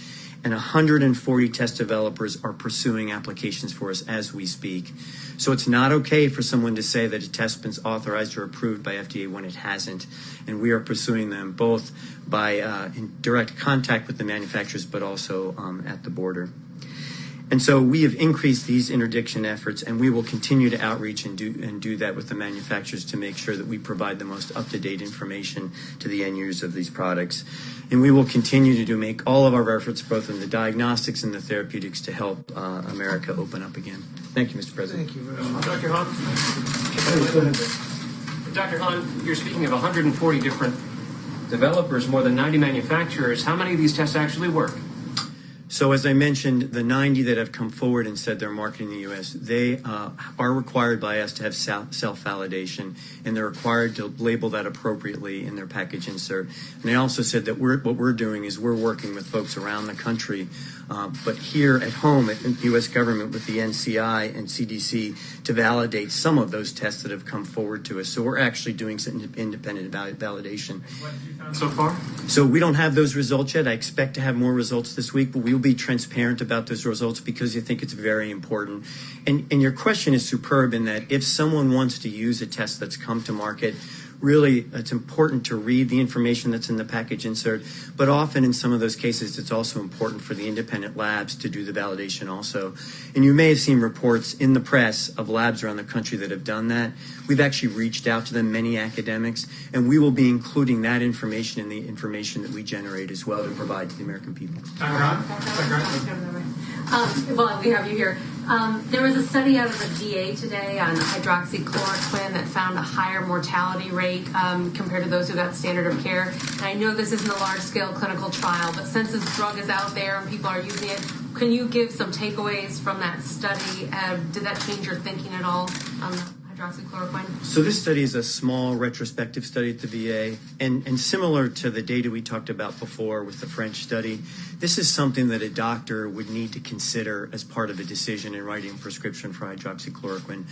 and 140 test developers are pursuing applications for us as we speak. So it's not okay for someone to say that a test has been authorized or approved by FDA when it hasn't. And we are pursuing them both by in direct contact with the manufacturers, but also at the border. And so we have increased these interdiction efforts, and we will continue to outreach and do that with the manufacturers to make sure that we provide the most up-to-date information to the end users of these products. And we will continue to make all of our efforts, both in the diagnostics and the therapeutics, to help America open up again. Thank you, Mr. President. Thank you very much. Dr. Hahn? Dr. Hahn, you're speaking of 140 different developers, more than 90 manufacturers. How many of these tests actually work? So as I mentioned, the 90 that have come forward and said they're marketing in the U.S., they are required by us to have self-validation, and they're required to label that appropriately in their package insert. And they also said that what we're doing is we're working with folks around the country, but here at home at the U.S. government with the NCI and CDC to validate some of those tests that have come forward to us. So we're actually doing some independent validation. What have you found so far? So we don't have those results yet. I expect to have more results this week, but we will be transparent about those results because I think it's very important. And your question is superb in that if someone wants to use a test that's come to market, really it's important to read the information that's in the package insert, but often in some of those cases it's also important for the independent labs to do the validation also. And you may have seen reports in the press of labs around the country that have done that. We've actually reached out to them, many academics, and we will be including that information in the information that we generate as well to provide to the American people. Well, we have you here. There was a study out of the VA today on hydroxychloroquine that found a higher mortality rate compared to those who got standard of care. And I know this isn't a large-scale clinical trial, but since this drug is out there and people are using it, can you give some takeaways from that study? Did that change your thinking at all on hydroxychloroquine? So this study is a small retrospective study at the VA, and similar to the data we talked about before with the French study, this is something that a doctor would need to consider as part of a decision in writing a prescription for hydroxychloroquine.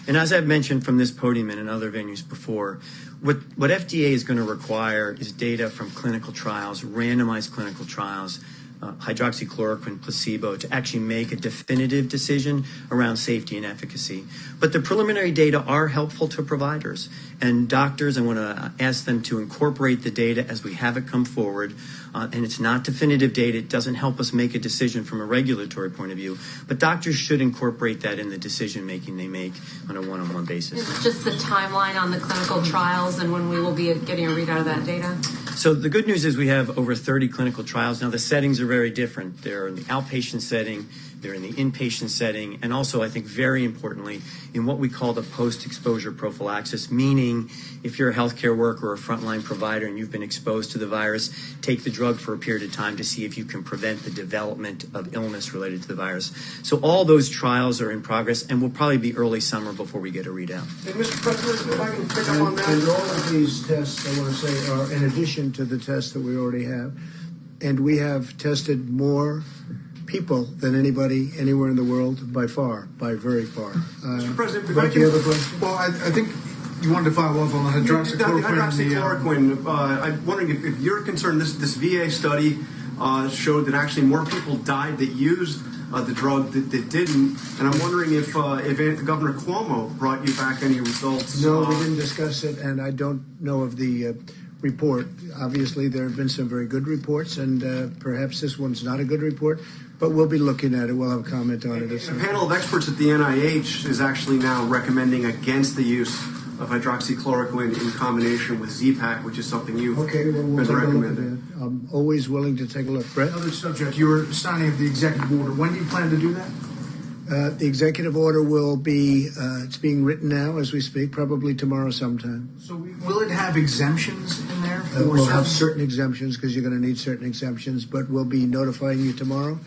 And as I've mentioned from this podium and in other venues before, what FDA is going to require is data from clinical trials, randomized clinical trials, hydroxychloroquine, placebo, to actually make a definitive decision around safety and efficacy. But the preliminary data are helpful to providers and doctors. I want to ask them to incorporate the data as we have it come forward. And it's not definitive data. It doesn't help us make a decision from a regulatory point of view. But doctors should incorporate that in the decision-making they make on a one-on-one basis. It's just the timeline on the clinical trials and when we will be getting a readout of that data? So the good news is we have over 30 clinical trials. Now, the settings are very different. They're in the outpatient setting, they're in the inpatient setting, and also, I think, very importantly, in what we call the post-exposure prophylaxis, meaning if you're a healthcare worker or a frontline provider and you've been exposed to the virus, take the drug for a period of time to see if you can prevent the development of illness related to the virus. So all those trials are in progress and will probably be early summer before we get a readout. And Mr. President, if I can pick up on that. And all of these tests, I want to say, are in addition to the tests that we already have. And we have tested more people than anybody anywhere in the world by very far. Mr. President, do you have a question? Well, I think you wanted to follow up on the hydroxychloroquine. I'm wondering if you're concerned, this VA study showed that actually more people died that used the drug that didn't. And I'm wondering if Governor Cuomo brought you back any results. No, we didn't discuss it, and I don't know of the report. Obviously, there have been some very good reports, and perhaps this one's not a good report, but we'll be looking at it. We'll have a comment on it. A panel of experts at the NIH is actually now recommending against the use of hydroxychloroquine in combination with Z-Pak, which is something you've we'll take a look at it. I'm always willing to take a look. Brett? Another subject, you were signing of the executive order. When do you plan to do that? The executive order will be, it's being written now as we speak, probably tomorrow sometime. So will it have exemptions in there? We'll have certain exemptions because you're going to need certain exemptions, but we'll be notifying you tomorrow.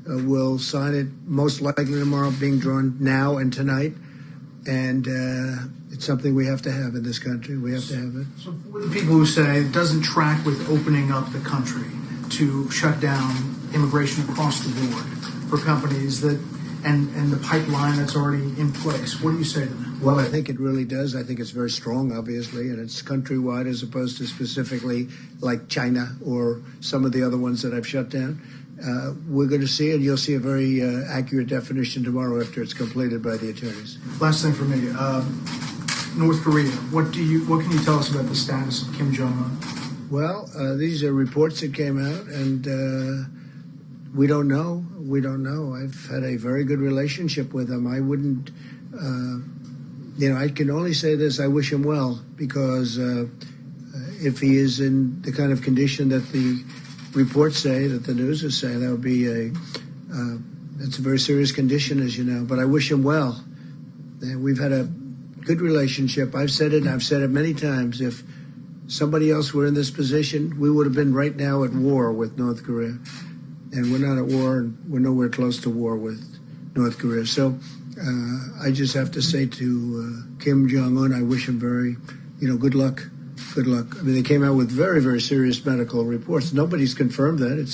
We'll sign it most likely tomorrow, being drawn now and tonight. And it's something we have to have in this country. We have to have it. So for the people who say it doesn't track with opening up the country to shut down immigration across the board for companies that and the pipeline that's already in place, what do you say to them? Well, I think it really does. I think it's very strong, obviously, and it's countrywide as opposed to specifically like China or some of the other ones that I've shut down. We're going to see it. You'll see a very accurate definition tomorrow after it's completed by the attorneys. Last thing for me, North Korea. What can you tell us about the status of Kim Jong-un? Well, these are reports that came out, and we don't know. We don't know. I've had a very good relationship with him. I wouldn't, I can only say this. I wish him well, because if he is in the kind of condition that the reports say, that the news is saying, that would be it's a very serious condition, as you know. But I wish him well. And we've had a good relationship. I've said it, and I've said it many times. If somebody else were in this position, we would have been right now at war with North Korea. And we're not at war, and we're nowhere close to war with North Korea. So I just have to say to Kim Jong-un, I wish him very, good luck. Good luck. I mean, they came out with very, very serious medical reports. Nobody's confirmed that. It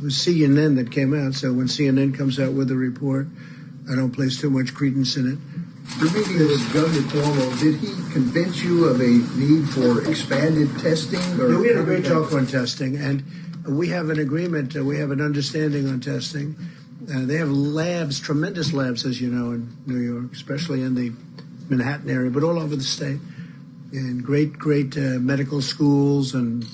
was CNN that came out. So when CNN comes out with a report, I don't place too much credence in it. Your meeting with Governor Cuomo, did he convince you of a need for expanded testing? Or we had a great talk on testing, and we have an agreement. We have an understanding on testing. They have labs, tremendous labs, as you know, in New York, especially in the Manhattan area, but all over the state. And great medical schools and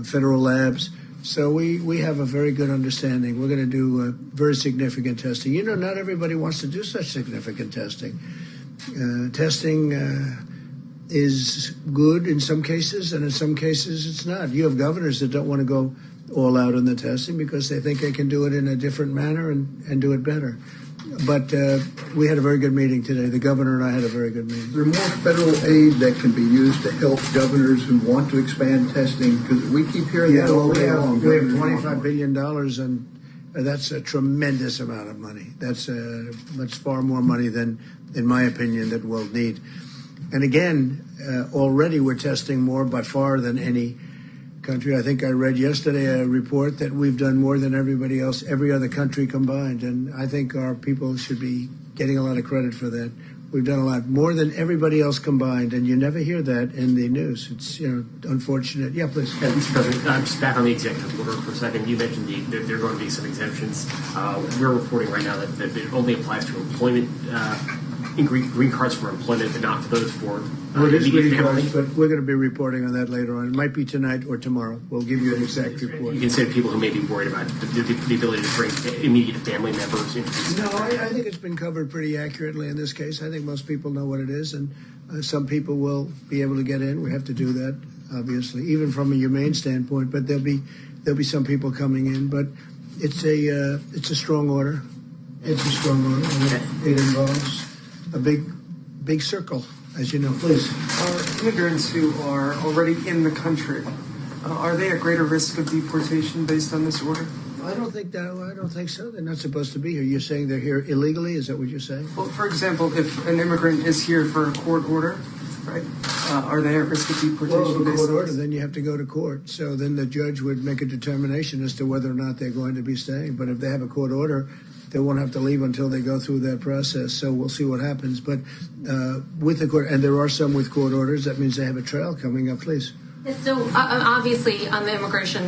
federal labs. So we have a very good understanding. We're going to do very significant testing. Not everybody wants to do such significant testing. Testing is good in some cases, and in some cases it's not. You have governors that don't want to go all out on the testing because they think they can do it in a different manner and do it better. But we had a very good meeting today. The governor and I had a very good meeting. Is there more federal aid that can be used to help governors who want to expand testing? Because we keep hearing that all day long. We have $25 billion, and that's a tremendous amount of money. That's much far more money than, in my opinion, that we'll need. And again, already we're testing more by far than any country. I think I read yesterday a report that we've done more than everybody else, every other country combined. And I think our people should be getting a lot of credit for that. We've done a lot more than everybody else combined, and you never hear that in the news. It's unfortunate. Yeah, please. Mr. President, just back on the executive order for a second. You mentioned that there are going to be some exemptions. We're reporting right now that it only applies to employment, green cards for employment, but not for those for immediate family. But we're going to be reporting on that later on. It might be tonight or tomorrow. We'll give you an exact report. You consider people who may be worried about the ability to bring immediate family members into this? No, I think it's been covered pretty accurately in this case. I think most people know what it is, and some people will be able to get in. We have to do that, obviously, even from a humane standpoint. But there'll be some people coming in. But it's a strong order. It's a strong order. It involves a big circle, as you know. Please. Immigrants who are already in the country, are they at greater risk of deportation based on this order? I don't think so. They're not supposed to be here. You're saying they're here illegally? Is that what you're saying? Well, for example, if an immigrant is here for a court order, right, are they at risk of deportation? Well, if a court order, then you have to go to court. So then the judge would make a determination as to whether or not they're going to be staying. But if they have a court order, they won't have to leave until they go through that process. So we'll see what happens. But with the court, and there are some with court orders, that means they have a trial coming up. Please. So obviously on the immigration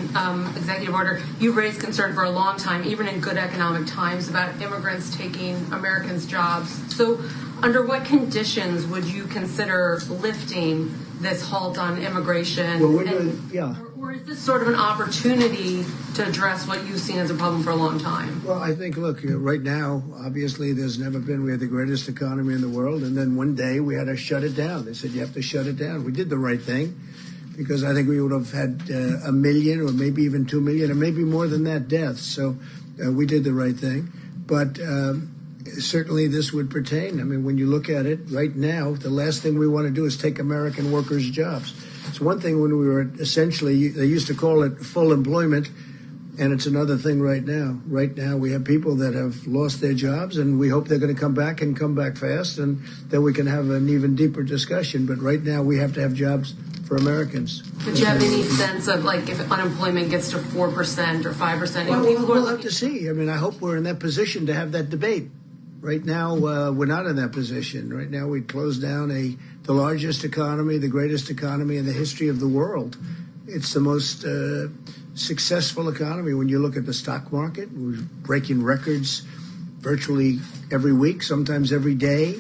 executive order, you've raised concern for a long time, even in good economic times, about immigrants taking Americans' jobs. So under what conditions would you consider lifting this halt on immigration? Well, or is this sort of an opportunity to address what you've seen as a problem for a long time? Well, I think, look, right now, obviously, we had the greatest economy in the world, and then one day we had to shut it down. They said, you have to shut it down. We did the right thing, because I think we would have had 1 million or maybe even 2 million or maybe more than that deaths. So we did the right thing. But certainly this would pertain. I mean, when you look at it right now, the last thing we want to do is take American workers' jobs. It's one thing when we were essentially, they used to call it full employment, and it's another thing right now. Right now we have people that have lost their jobs, and we hope they're going to come back and come back fast, and then we can have an even deeper discussion. But right now we have to have jobs for Americans. Would you have any sense of, like, if unemployment gets to 4% or 5%? Well, we'll have to see. I mean, I hope we're in that position to have that debate. Right now, we're not in that position. Right now, we closed down the largest economy, the greatest economy in the history of the world. It's the most successful economy. When you look at the stock market, we're breaking records virtually every week, sometimes every day.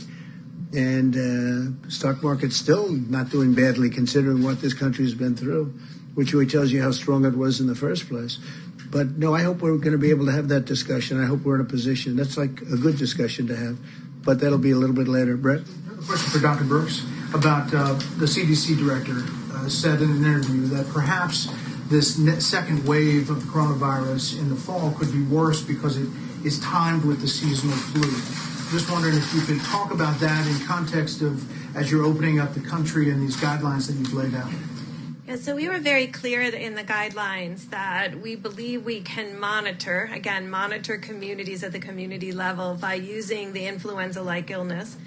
And stock market's still not doing badly considering what this country has been through, which really tells you how strong it was in the first place. But no, I hope we're going to be able to have that discussion. I hope we're in a position. That's like a good discussion to have, but that'll be a little bit later. Brett? I have a question for Dr. Birx about the CDC director said in an interview that perhaps this second wave of coronavirus in the fall could be worse because it is timed with the seasonal flu. Just wondering if you could talk about that in context of as you're opening up the country and these guidelines that you've laid out. Yeah, so we were very clear in the guidelines that we believe we can monitor communities at the community level by using the influenza-like illness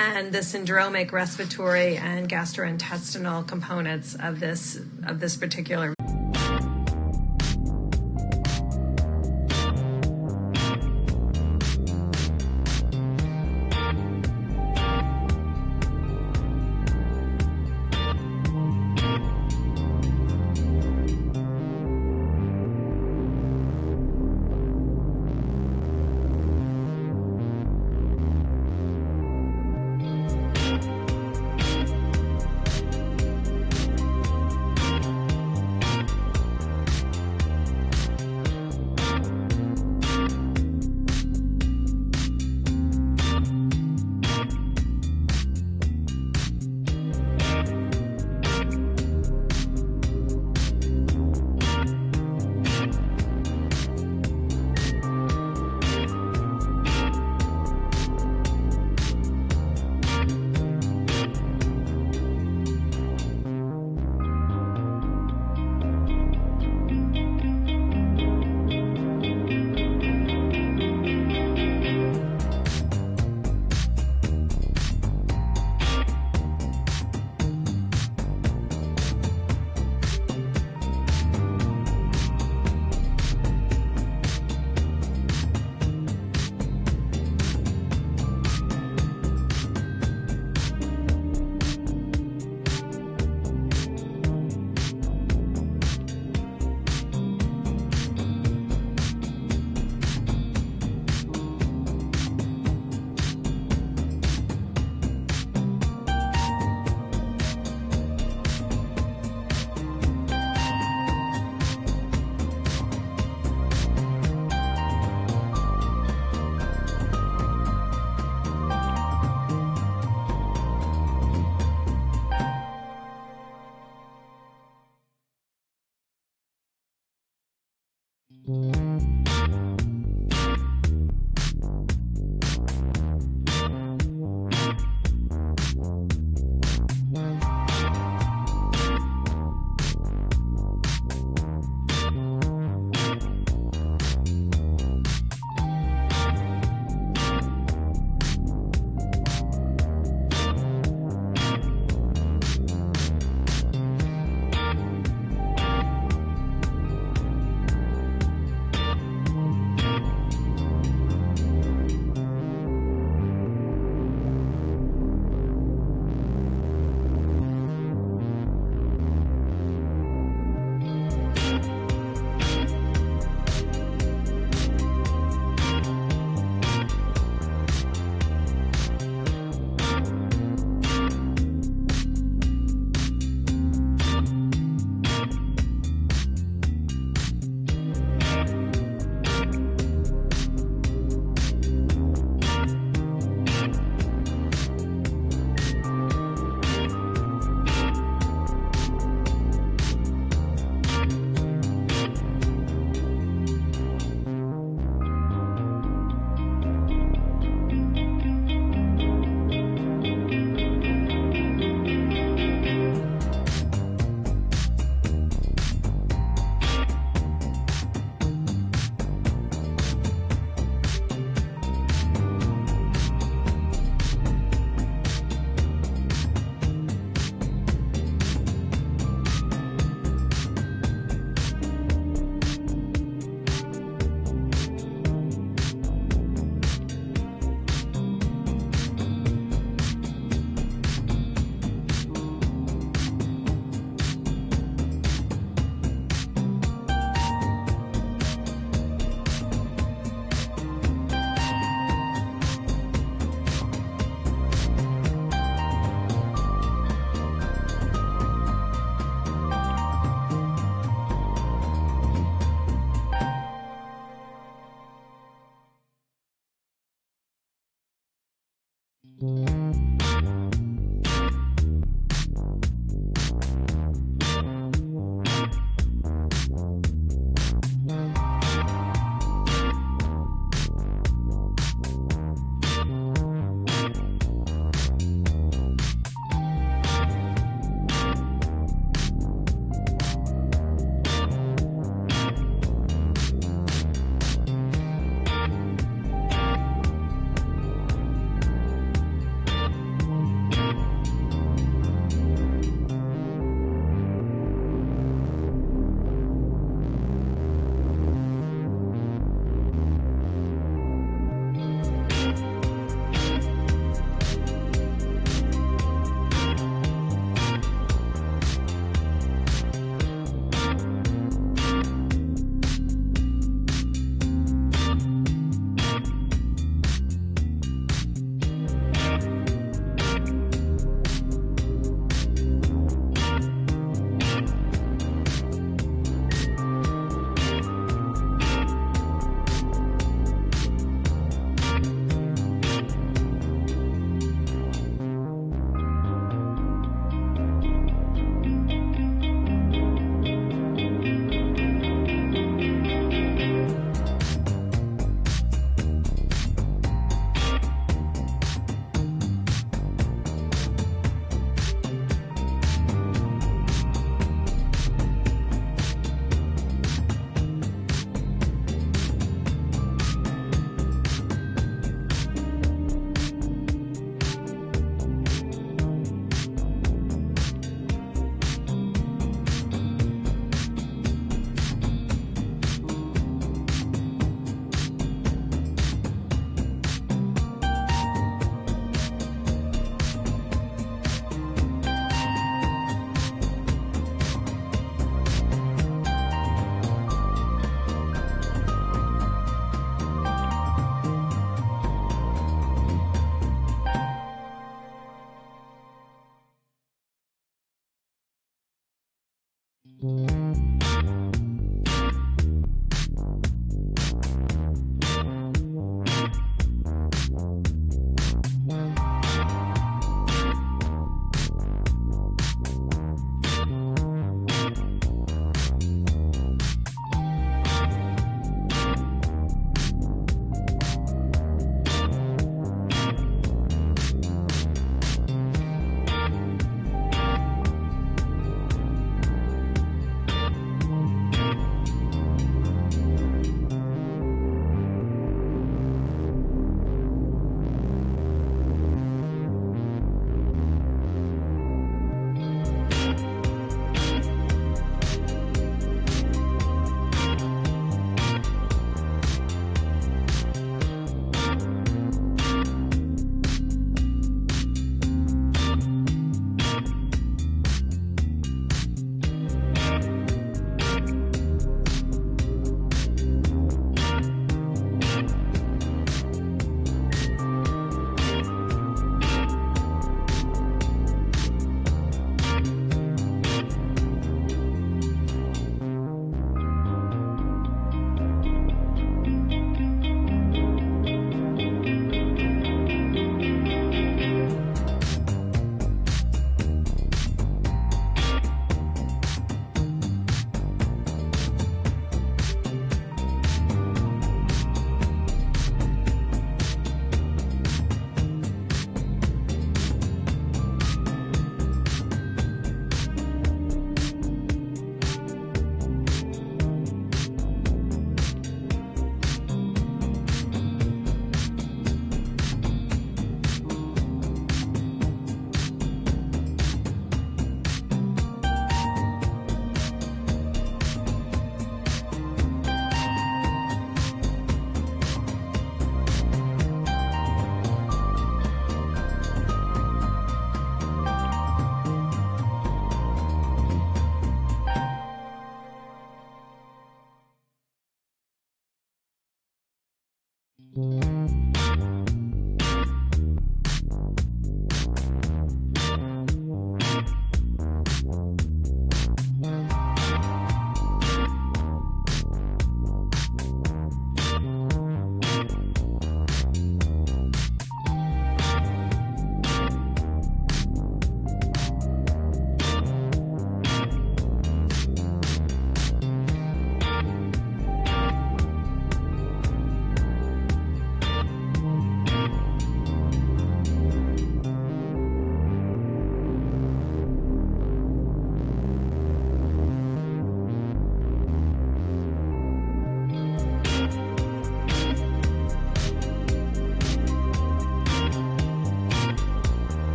and the syndromic respiratory and gastrointestinal components of this particular.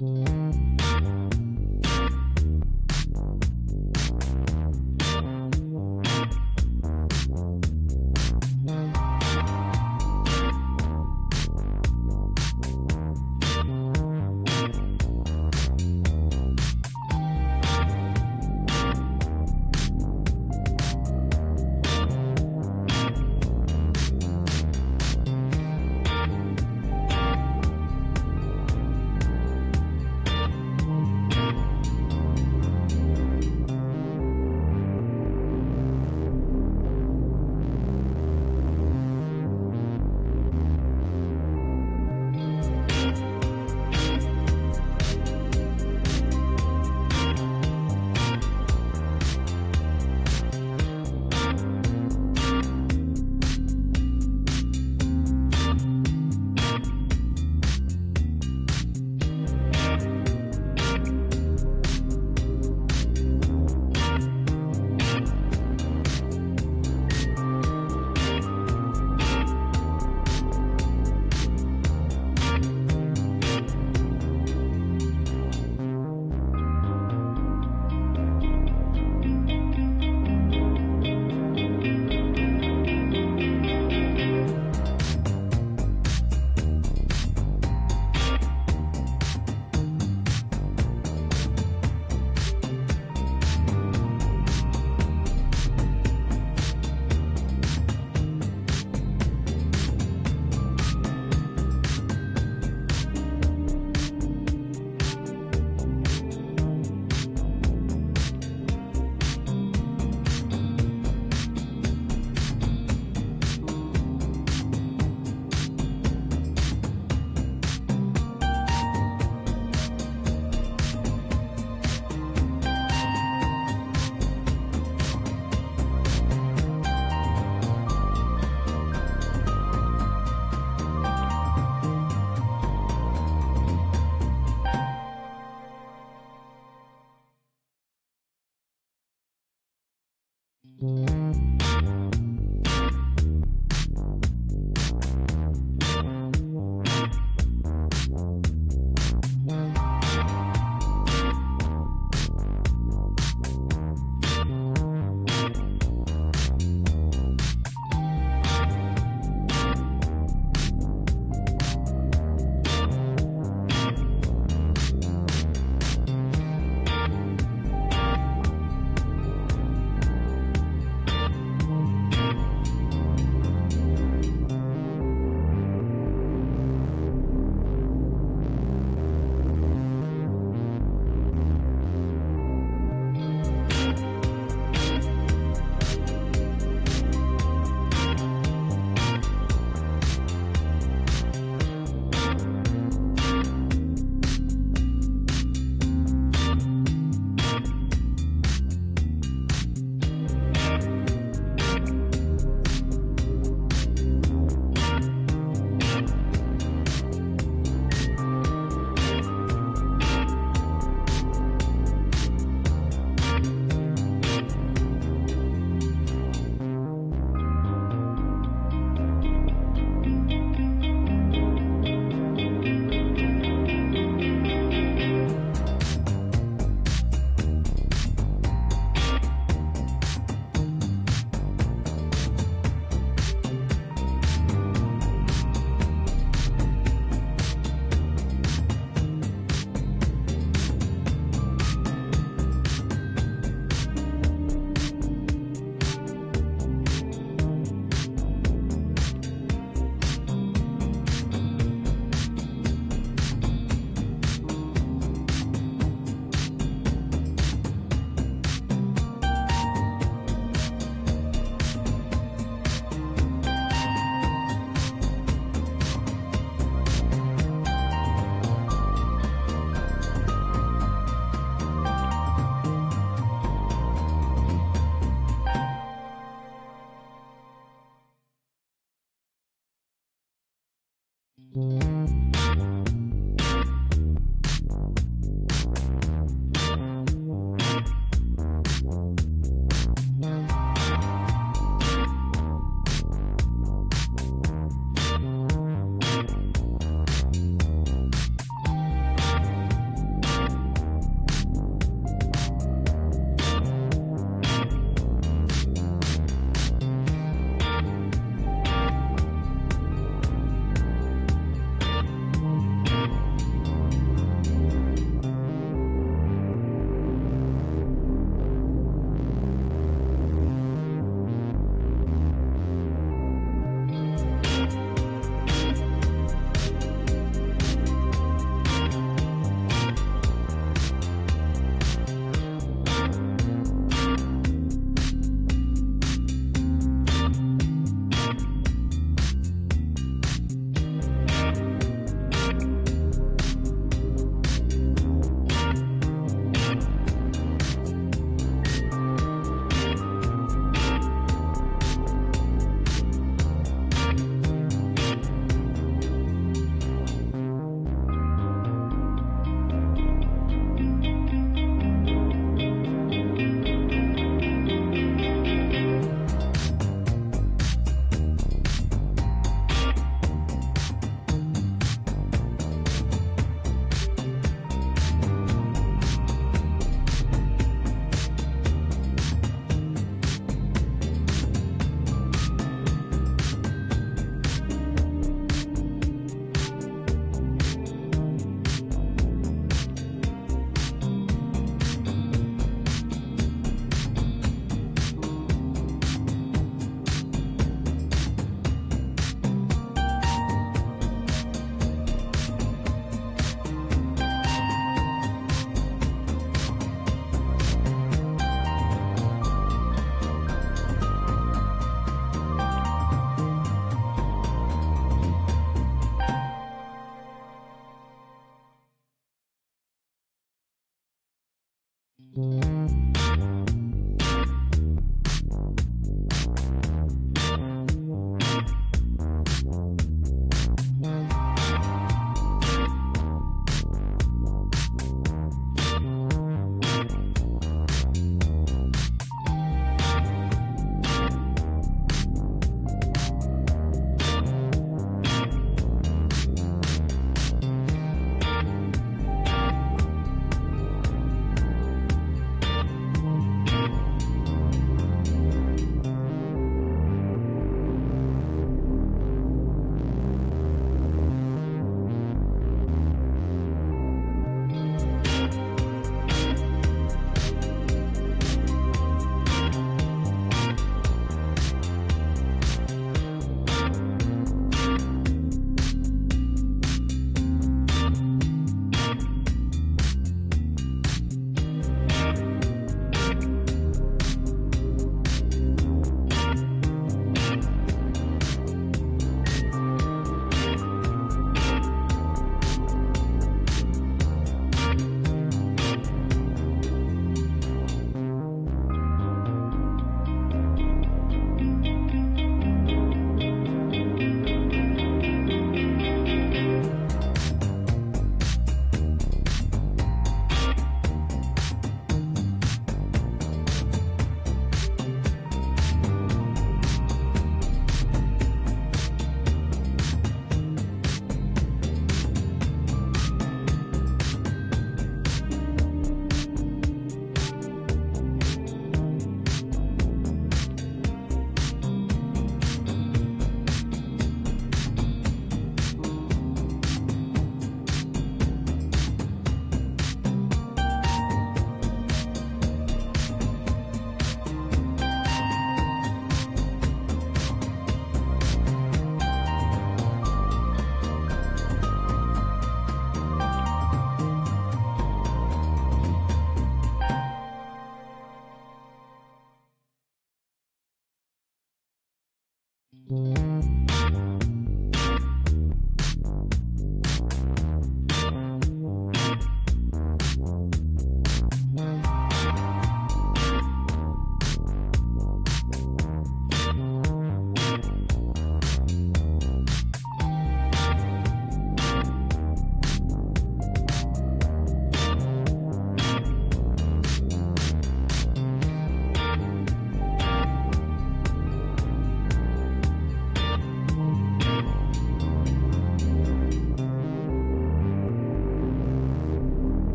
you.